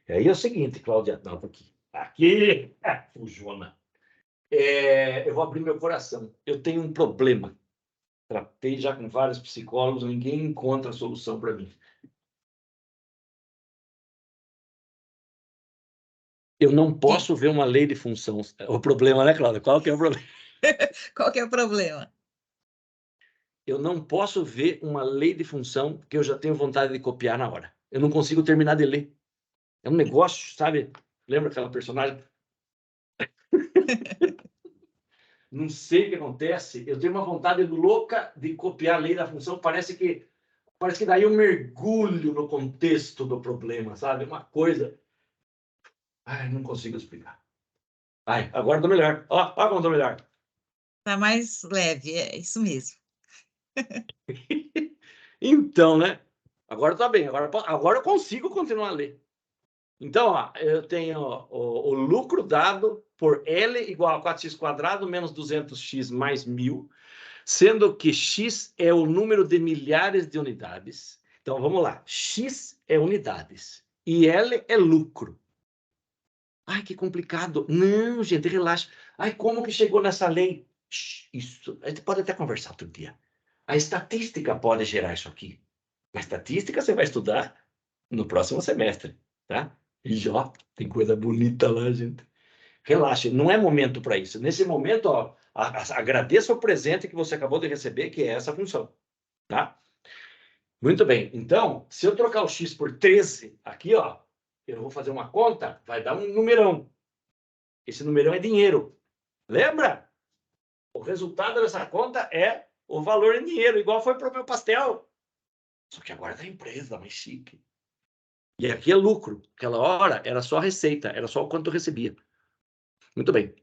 E aí é o seguinte, Cláudia. Não, aqui. Aqui! Fujona. Eu vou abrir meu coração. Eu tenho um problema. Tratei já com vários psicólogos, ninguém encontra solução para mim. Eu não posso ver uma lei de função. O problema, né, Cláudia? Qual que é o problema? Qual que é o problema? Eu não posso ver uma lei de função que eu já tenho vontade de copiar na hora. Eu não consigo terminar de ler. É um negócio, sabe? Lembra aquela personagem? Não sei o que acontece. Eu tenho uma vontade louca de copiar a lei da função. Parece que daí eu mergulho no contexto do problema, sabe? Uma coisa. Ai, não consigo explicar. Ai, agora estou melhor. Ó, como estou melhor. Tá mais leve, é isso mesmo. Então, né? Agora está bem. Agora eu consigo continuar a ler. Então, ó, eu tenho o lucro dado por L igual a 4x² menos 200x mais 1000, sendo que x é o número de milhares de unidades. Então, vamos lá. X é unidades e L é lucro. Ai, que complicado. Não, gente, relaxa. Ai, como que chegou nessa lei? Isso, a gente pode até conversar outro dia. A estatística pode gerar isso aqui. A estatística você vai estudar no próximo semestre, tá? E já tem coisa bonita lá, gente. Relaxe, não é momento para isso. Nesse momento, ó, agradeça o presente que você acabou de receber, que é essa função, tá? Muito bem. Então, se eu trocar o x por 13 aqui, ó, eu vou fazer uma conta, vai dar um numerão. Esse numerão é dinheiro. Lembra? O resultado dessa conta é o valor em dinheiro, igual foi para o meu pastel. Só que agora é da empresa, mais chique. E aqui é lucro. Aquela hora era só receita, era só o quanto eu recebia. Muito bem.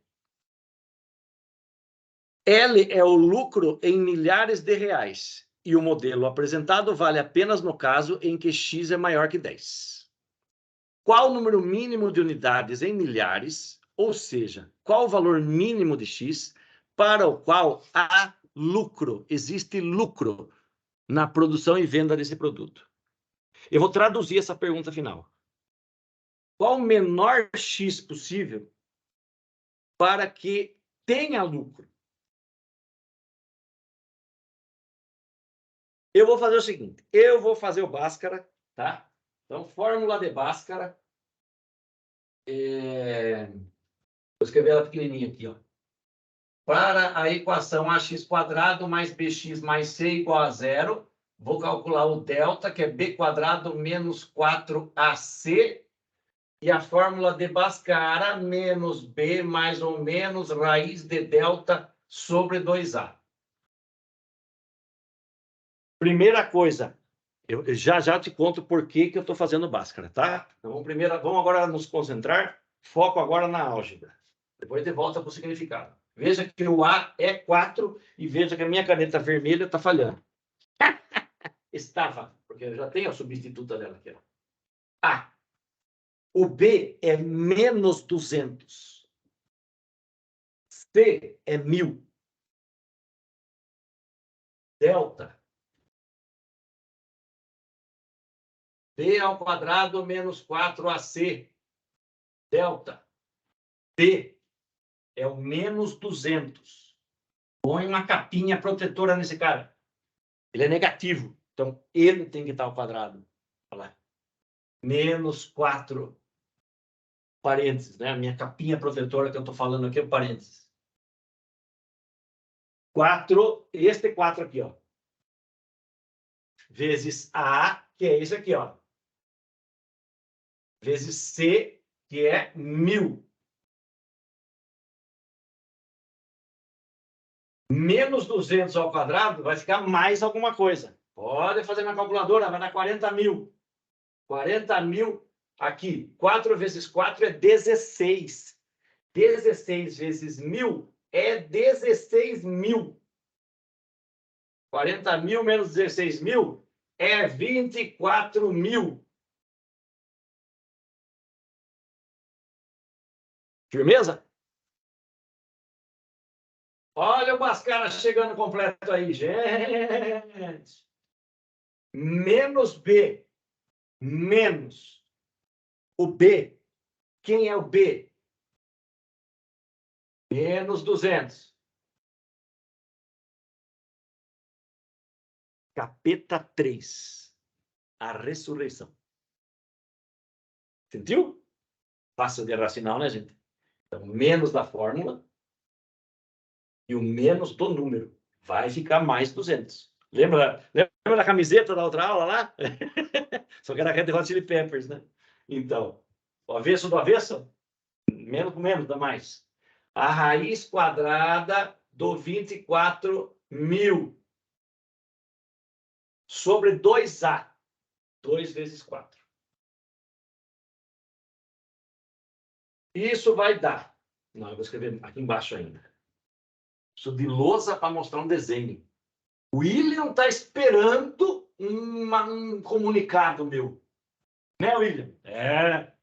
L é o lucro em milhares de reais. E o modelo apresentado vale apenas no caso em que x é maior que 10. Qual o número mínimo de unidades em milhares, ou seja, qual o valor mínimo de x para o qual há lucro, existe lucro na produção e venda desse produto? Eu vou traduzir essa pergunta final. Qual o menor x possível para que tenha lucro? Eu vou fazer o seguinte, eu vou fazer o Bhaskara, tá? Então, fórmula de Bhaskara. Vou escrever ela pequenininha aqui, ó. Para a equação ax² mais bx mais c igual a 0, vou calcular o delta, que é b² menos 4ac, e a fórmula de Bhaskara, menos b mais ou menos raiz de delta sobre 2a. Primeira coisa, eu já te conto por que eu estou fazendo Bhaskara, tá? Então, vamos agora nos concentrar, foco agora na álgebra. Depois de volta para o significado. Veja que o A é 4 e veja que a minha caneta vermelha está falhando. Estava, porque eu já tenho a substituta dela aqui. A. O B é menos 200. C é 1000. Delta. B ao quadrado menos 4AC. Delta. B é o menos 200. Põe uma capinha protetora nesse cara. Ele é negativo. Então, ele tem que estar ao quadrado. Olha lá. Menos 4 parênteses, né? A minha capinha protetora que eu estou falando aqui é parênteses. 4, este 4 aqui, ó. Vezes A, que é esse aqui, ó. Vezes C, que é 1000. Menos 200 ao quadrado vai ficar mais alguma coisa. Pode fazer na calculadora, vai dar 40.000. 40.000 aqui. 4 vezes 4 é 16. 16 vezes 1000 é 16.000. 40.000 menos 16.000 é 24.000. Firmeza? Olha o Bhaskara chegando completo aí, gente. Menos B. Menos. O B. Quem é o B? Menos 200. Capeta 3. A ressurreição. Sentiu? Fácil de raciocinar, né, gente? Então, menos da fórmula e o menos do número. Vai ficar mais 200. Lembra da camiseta da outra aula lá? Só que era Red Hot Chili Peppers, né? Então, o avesso do avesso, menos com menos, dá mais. A raiz quadrada do 24.000 sobre 2A. 2 vezes 4. Isso vai dar. Não, eu vou escrever aqui embaixo ainda. Isso de lousa para mostrar um desenho. O William está esperando um comunicado meu. Né, William?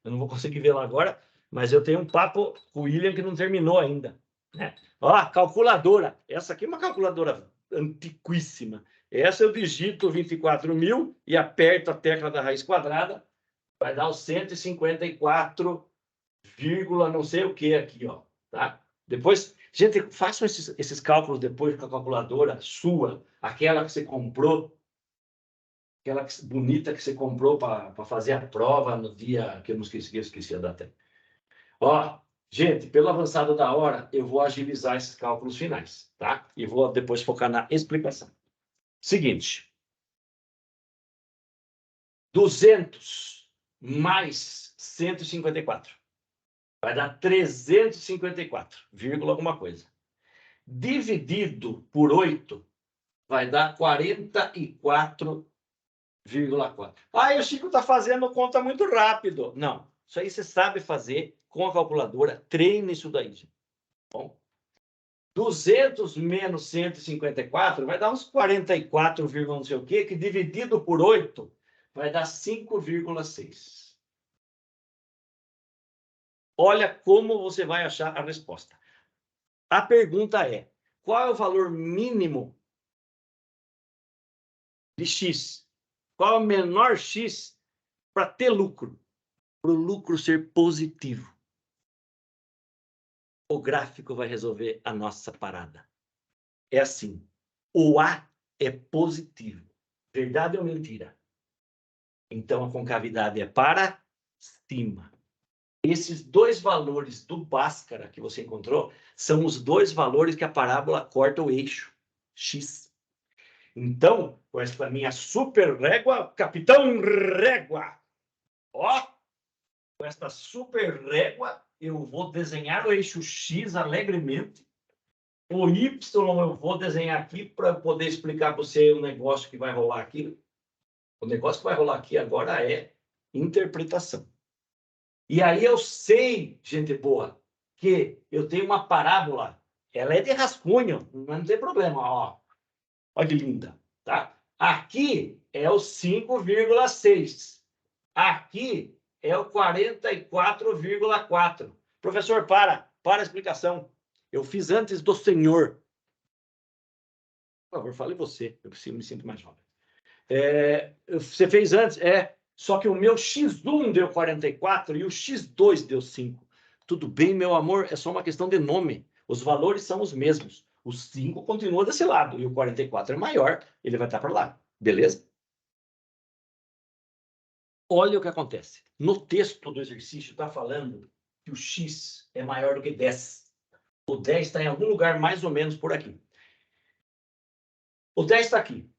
Eu não vou conseguir ver lá agora, mas eu tenho um papo com o William que não terminou ainda. Né? Ó, calculadora. Essa aqui é uma calculadora antiquíssima. Essa eu digito 24.000 e aperto a tecla da raiz quadrada. Vai dar os 154, não sei o que aqui, ó. Tá? Depois, gente, façam esses cálculos depois com a calculadora sua, aquela que você comprou, aquela bonita que você comprou para fazer a prova no dia que eu não esqueci a data. Ó, gente, pelo avançado da hora, eu vou agilizar esses cálculos finais, tá? E vou depois focar na explicação. Seguinte. 200 mais 154. Vai dar 354, vírgula alguma coisa. Dividido por 8, vai dar 44,4. Ah, o Chico está fazendo conta muito rápido. Não, isso aí você sabe fazer com a calculadora. Treine isso daí. Gente. Bom, 200 menos 154 vai dar uns 44, não sei o quê, que dividido por 8 vai dar 5,6. Olha como você vai achar a resposta. A pergunta é, qual é o valor mínimo de X? Qual é o menor X para ter lucro? Para o lucro ser positivo. O gráfico vai resolver a nossa parada. É assim, o A é positivo. Verdade ou mentira? Então, a concavidade é para cima. Esses dois valores do Bhaskara que você encontrou são os dois valores que a parábola corta o eixo, X. Então, com esta minha super régua, capitão régua, ó, com esta super régua, eu vou desenhar o eixo X alegremente. O Y eu vou desenhar aqui para poder explicar para você o negócio que vai rolar aqui. O negócio que vai rolar aqui agora é interpretação. E aí eu sei, gente boa, que eu tenho uma parábola, ela é de rascunho, mas não tem problema, ó. Olha que linda, tá? Aqui é o 5,6. Aqui é o 44,4. Professor, para a explicação. Eu fiz antes do senhor. Por favor, fale você, eu me sinto mais jovem. Você fez antes? Só que o meu X1 deu 44 e o X2 deu 5. Tudo bem, meu amor, é só uma questão de nome. Os valores são os mesmos. O 5 continua desse lado e o 44 é maior, ele vai estar para lá. Beleza? Olha o que acontece. No texto do exercício está falando que o X é maior do que 10. O 10 está em algum lugar mais ou menos por aqui. O 10 está aqui.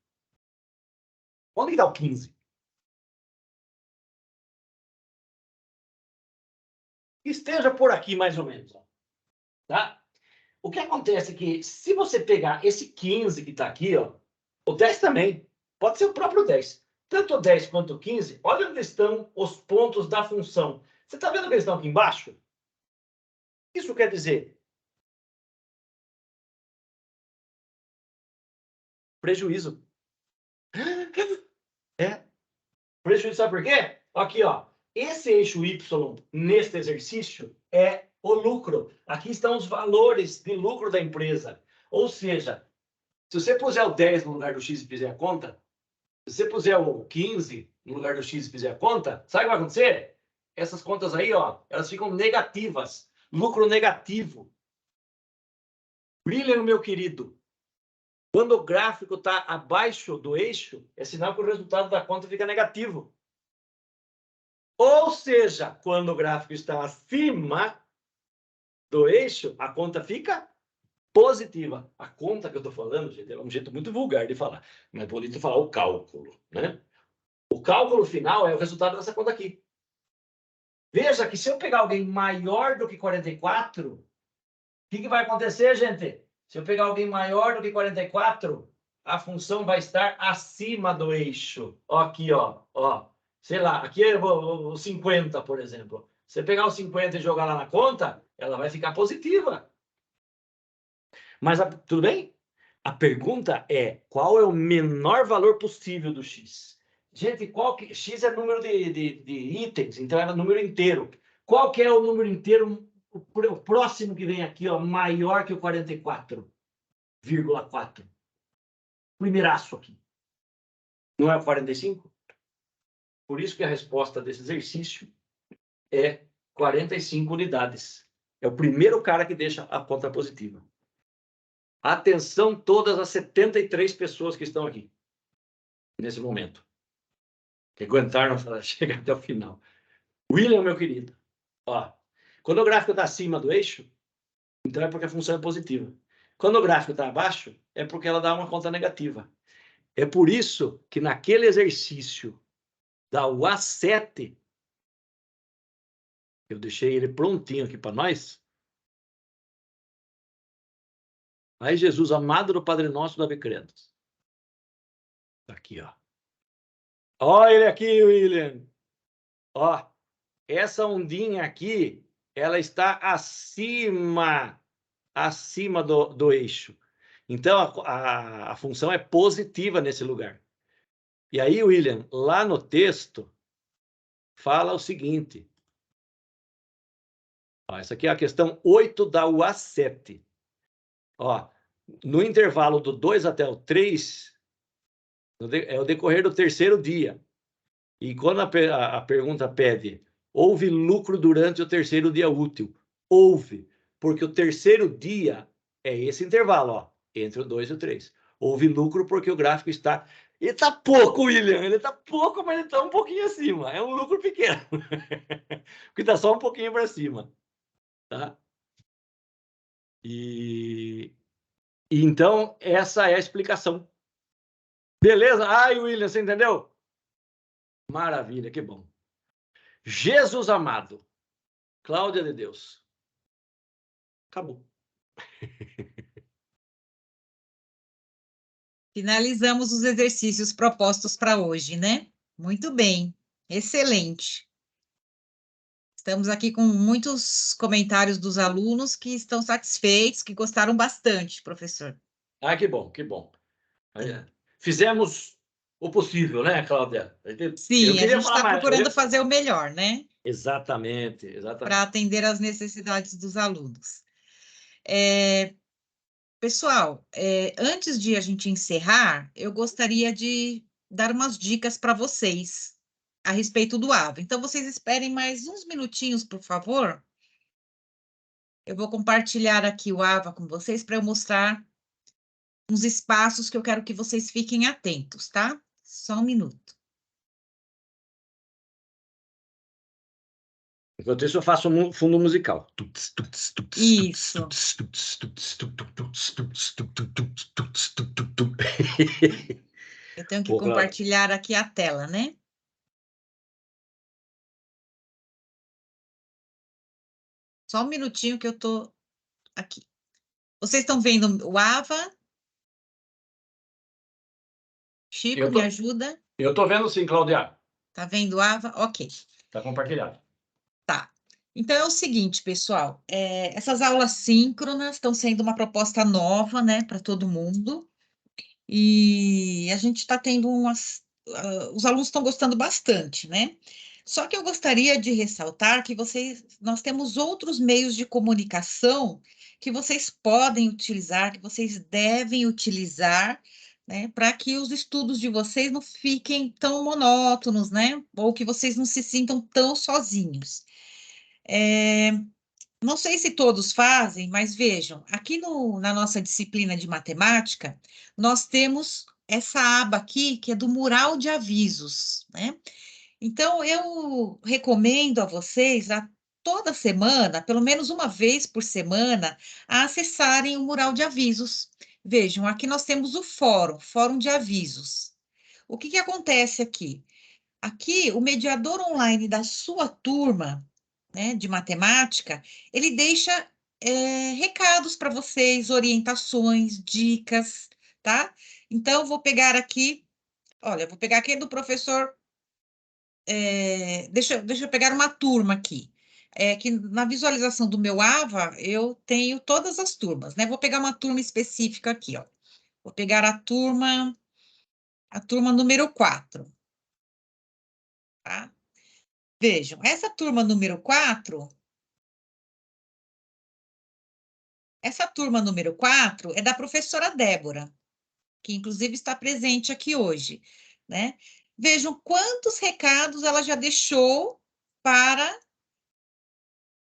Onde está o 15? Esteja por aqui mais ou menos. Tá? O que acontece é que, se você pegar esse 15 que está aqui, ó, o 10 também, pode ser o próprio 10. Tanto o 10 quanto o 15, olha onde estão os pontos da função. Você está vendo que eles estão aqui embaixo? Isso quer dizer prejuízo. Prejuízo, sabe por quê? Aqui, ó. Esse eixo Y, neste exercício, é o lucro. Aqui estão os valores de lucro da empresa. Ou seja, se você puser o 10 no lugar do X e fizer a conta, se você puser o 15 no lugar do X e fizer a conta, sabe o que vai acontecer? Essas contas aí, ó, elas ficam negativas. Lucro negativo. William, meu querido, quando o gráfico está abaixo do eixo, é sinal que o resultado da conta fica negativo. Ou seja, quando o gráfico está acima do eixo, a conta fica positiva. A conta que eu estou falando, gente, é um jeito muito vulgar de falar, mas é bonito falar o cálculo, né? O cálculo final é o resultado dessa conta aqui. Veja que se eu pegar alguém maior do que 44, o que vai acontecer, gente? Se eu pegar alguém maior do que 44, a função vai estar acima do eixo. Ó, aqui, ó. Sei lá, aqui é o 50, por exemplo. Você pegar o 50 e jogar lá na conta, ela vai ficar positiva. Mas tudo bem? A pergunta é, qual é o menor valor possível do X? Gente, X é número de itens, então é número inteiro. Qual que é o número inteiro, o próximo que vem aqui, ó, maior que o 44,4? Primeiraço aqui. Não é o 45? Por isso que a resposta desse exercício é 45 unidades. É o primeiro cara que deixa a conta positiva. Atenção todas as 73 pessoas que estão aqui, nesse momento. Que aguentaram chegar até o final. William, meu querido, ó, quando o gráfico está acima do eixo, então é porque a função é positiva. Quando o gráfico está abaixo, é porque ela dá uma conta negativa. É por isso que naquele exercício da A7, eu deixei ele prontinho aqui para nós. Aí, Jesus, amado do Padre Nosso, Davi Credos. Aqui, ó. Ó ele aqui, William. Ó, essa ondinha aqui, ela está acima do eixo. Então, a função é positiva nesse lugar. E aí, William, lá no texto, fala o seguinte. Ó, essa aqui é a questão 8 da UA7. Ó, no intervalo do 2 até o 3, é o decorrer do terceiro dia. E quando a pergunta pede, houve lucro durante o terceiro dia útil? Houve, porque o terceiro dia é esse intervalo, ó, entre o 2 e o 3. Houve lucro porque o gráfico está... Ele está pouco, William, ele está pouco, mas ele está um pouquinho acima. É um lucro pequeno, porque está só um pouquinho para cima. Tá? E então, essa é a explicação. Beleza? Ai, William, você entendeu? Maravilha, que bom. Jesus amado. Cláudia de Deus. Acabou. Finalizamos os exercícios propostos para hoje, né? Muito bem, excelente. Estamos aqui com muitos comentários dos alunos que estão satisfeitos, que gostaram bastante, professor. Ah, que bom, que bom. Fizemos o possível, né, Cláudia? Eu Sim, a queria gente falar está mais. procurando fazer o melhor, né? Exatamente, Para exatamente. atender às necessidades dos alunos. Pessoal, antes de a gente encerrar, eu gostaria de dar umas dicas para vocês a respeito do AVA. Então, vocês esperem mais uns minutinhos, por favor. Eu vou compartilhar aqui o AVA com vocês para eu mostrar uns espaços que eu quero que vocês fiquem atentos, tá? Só um minuto. Enquanto isso, eu faço um fundo musical. Isso. Eu tenho que Pô, Cláudia. compartilhar aqui a tela, né? Só um minutinho que eu tô aqui. Vocês estão vendo o AVA? Chico, Eu me tô, ajuda. eu tô vendo sim, Cláudia. Tá vendo o AVA? Ok. Tá compartilhado. Tá. Então é o seguinte, pessoal, essas aulas síncronas estão sendo uma proposta nova, né, para todo mundo, e a gente está tendo os alunos estão gostando bastante, né? Só que eu gostaria de ressaltar que nós temos outros meios de comunicação que vocês podem utilizar, que vocês devem utilizar, né, para que os estudos de vocês não fiquem tão monótonos, né? Ou que vocês não se sintam tão sozinhos. Não sei se todos fazem, mas vejam, aqui na nossa disciplina de matemática, nós temos essa aba aqui, que é do mural de avisos, né? Então, eu recomendo a vocês, toda semana, pelo menos uma vez por semana, a acessarem o mural de avisos. Vejam, aqui nós temos o fórum de avisos. O que acontece aqui? Aqui, o mediador online da sua turma, né, de matemática, ele deixa recados para vocês, orientações, dicas, tá? Então, vou pegar aqui, olha, vou pegar aqui do professor, deixa eu pegar uma turma aqui, que na visualização do meu AVA, eu tenho todas as turmas, né? Vou pegar uma turma específica aqui, ó. Vou pegar a turma número 4, tá? Vejam, essa turma número 4 é da professora Débora, que inclusive está presente aqui hoje, né? Vejam quantos recados ela já deixou para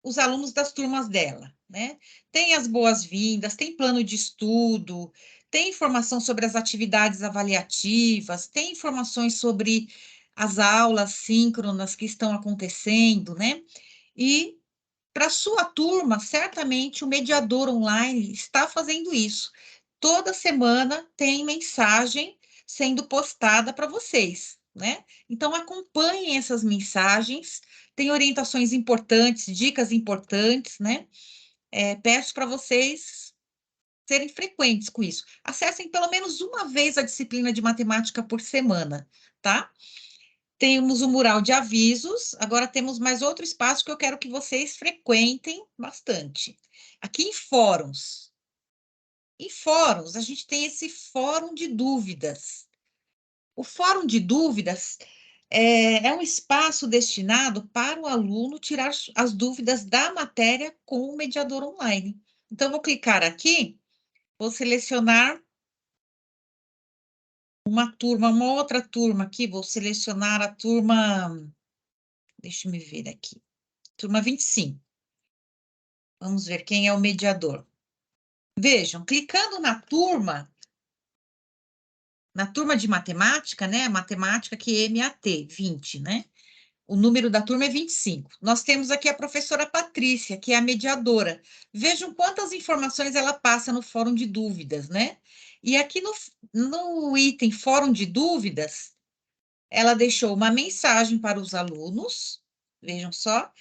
os alunos das turmas dela, né? Tem as boas-vindas, tem plano de estudo, tem informação sobre as atividades avaliativas, tem informações sobre as aulas síncronas que estão acontecendo, né? E para sua turma, certamente o mediador online está fazendo isso. Toda semana tem mensagem sendo postada para vocês, né? Então acompanhem essas mensagens, tem orientações importantes, dicas importantes, né? Peço para vocês serem frequentes com isso. Acessem pelo menos uma vez a disciplina de matemática por semana, tá? Temos o mural de avisos, agora temos mais outro espaço que eu quero que vocês frequentem bastante. Aqui em fóruns. Em fóruns, a gente tem esse fórum de dúvidas. O fórum de dúvidas é um espaço destinado para o aluno tirar as dúvidas da matéria com o mediador online. Então, eu vou clicar aqui, vou selecionar uma outra turma aqui, vou selecionar a turma, deixa eu me ver aqui, turma 25. Vamos ver quem é o mediador. Vejam, clicando na turma de matemática, né? Matemática que é MAT, 20, né? O número da turma é 25. Nós temos aqui a professora Patrícia, que é a mediadora. Vejam quantas informações ela passa no fórum de dúvidas, né? E aqui no item fórum de dúvidas, ela deixou uma mensagem para os alunos, vejam só,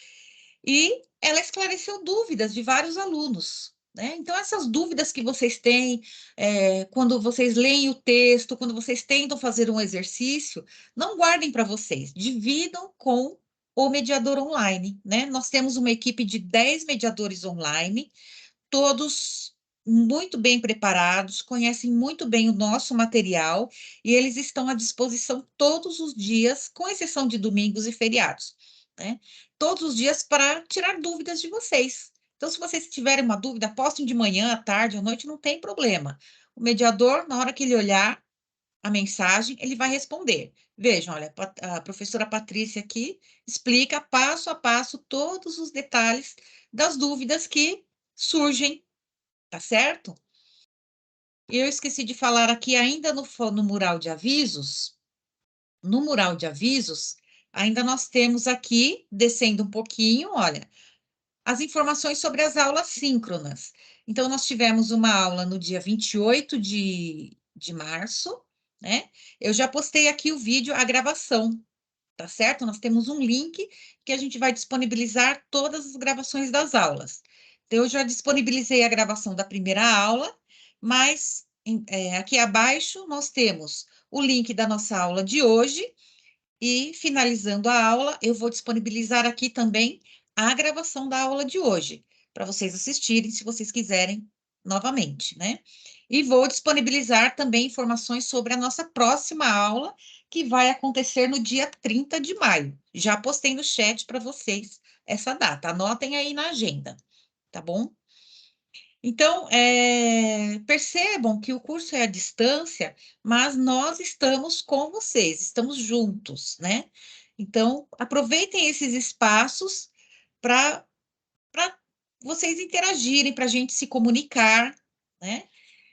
e ela esclareceu dúvidas de vários alunos, né? Então, essas dúvidas que vocês têm, quando vocês leem o texto, quando vocês tentam fazer um exercício, não guardem para vocês, dividam com o mediador online, né? Nós temos uma equipe de 10 mediadores online, todos muito bem preparados, conhecem muito bem o nosso material e eles estão à disposição todos os dias, com exceção de domingos e feriados, né? Todos os dias para tirar dúvidas de vocês. Então, se vocês tiverem uma dúvida, postem de manhã, à tarde, à noite, não tem problema. O mediador, na hora que ele olhar a mensagem, ele vai responder. Vejam, olha, a professora Patrícia aqui explica passo a passo todos os detalhes das dúvidas que surgem, tá certo? Eu esqueci de falar aqui ainda no mural de avisos. No mural de avisos, ainda nós temos aqui, descendo um pouquinho, olha, as informações sobre as aulas síncronas. Então, nós tivemos uma aula no dia 28 de março, né? Eu já postei aqui o vídeo, a gravação, tá certo? Nós temos um link que a gente vai disponibilizar todas as gravações das aulas. Então, eu já disponibilizei a gravação da primeira aula, mas aqui abaixo nós temos o link da nossa aula de hoje e, finalizando a aula, eu vou disponibilizar aqui também a gravação da aula de hoje, para vocês assistirem, se vocês quiserem, novamente, né? E vou disponibilizar também informações sobre a nossa próxima aula, que vai acontecer no dia 30 de maio. Já postei no chat para vocês essa data, anotem aí na agenda, tá bom? Então, percebam que o curso é à distância, mas nós estamos com vocês, estamos juntos, né? Então, aproveitem esses espaços para vocês interagirem, para a gente se comunicar, né?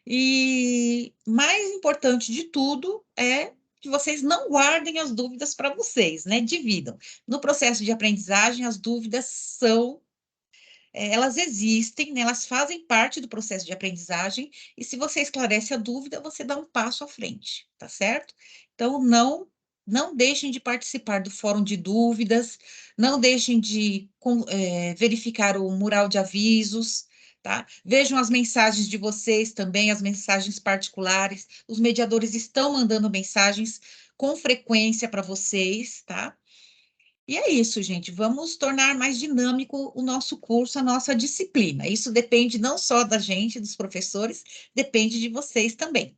E mais importante de tudo é que vocês não guardem as dúvidas para vocês, né? Dividam. No processo de aprendizagem, as dúvidas são elas existem, né, elas fazem parte do processo de aprendizagem, e se você esclarece a dúvida, você dá um passo à frente, tá certo? Então, não deixem de participar do fórum de dúvidas, não deixem de verificar o mural de avisos, tá? Vejam as mensagens de vocês também, as mensagens particulares, os mediadores estão mandando mensagens com frequência para vocês, tá? E é isso, gente. Vamos tornar mais dinâmico o nosso curso, a nossa disciplina. Isso depende não só da gente, dos professores, depende de vocês também,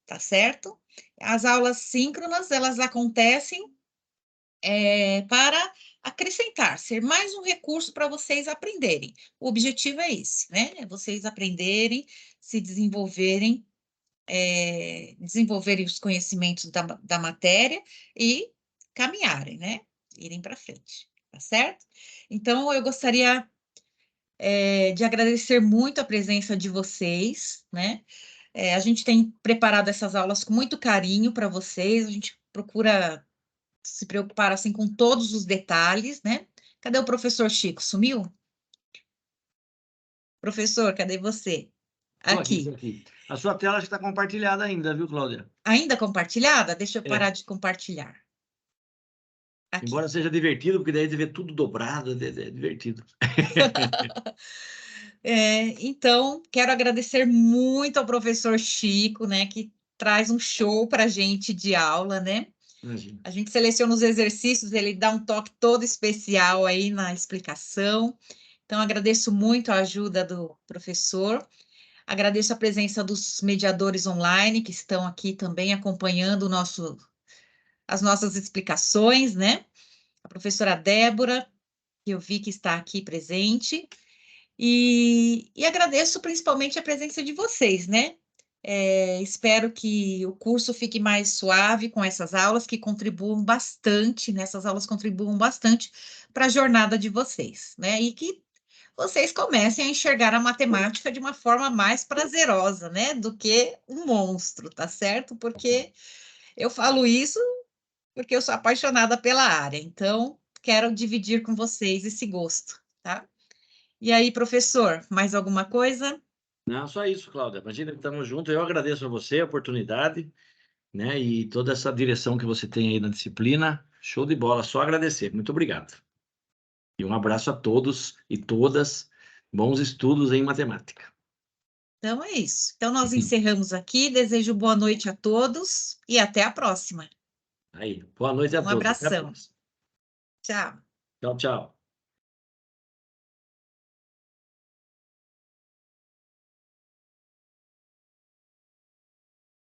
tá certo? As aulas síncronas, elas acontecem para acrescentar, ser mais um recurso para vocês aprenderem. O objetivo é esse, né? É vocês aprenderem, se desenvolverem, desenvolverem os conhecimentos da matéria e caminharem, né? Irem para frente, tá certo? Então, eu gostaria de agradecer muito a presença de vocês, né? A gente tem preparado essas aulas com muito carinho para vocês, a gente procura se preocupar assim com todos os detalhes, né? Cadê o professor Chico? Sumiu? Professor, cadê você? Estou Aqui. aqui. A sua tela está compartilhada ainda, viu, Cláudia? Ainda compartilhada? Deixa eu parar É. de compartilhar. Aqui. Embora seja divertido, porque daí você vê tudo dobrado, é divertido. Então, quero agradecer muito ao professor Chico, né, que traz um show para a gente de aula, né? Imagina. A gente seleciona os exercícios, ele dá um toque todo especial aí na explicação. Então, agradeço muito a ajuda do professor, agradeço a presença dos mediadores online que estão aqui também acompanhando as nossas explicações, né? A professora Débora, que eu vi que está aqui presente. E agradeço principalmente a presença de vocês, né? Espero que o curso fique mais suave com essas aulas, que contribuam bastante, né? Essas aulas contribuam bastante para a jornada de vocês, né? E que vocês comecem a enxergar a matemática de uma forma mais prazerosa, né? Do que um monstro, tá certo? Porque eu falo isso porque eu sou apaixonada pela área, então quero dividir com vocês esse gosto, tá? E aí, professor, mais alguma coisa? Não, só isso, Cláudia. Imagina que estamos juntos. Eu agradeço a você a oportunidade, né? E toda essa direção que você tem aí na disciplina. Show de bola, só agradecer. Muito obrigado. E um abraço a todos e todas. Bons estudos em matemática. Então é isso. Então nós encerramos aqui. Desejo boa noite a todos e até a próxima. Aí, boa noite a Um todos. Até a abração. próxima. Tchau. Tchau, tchau.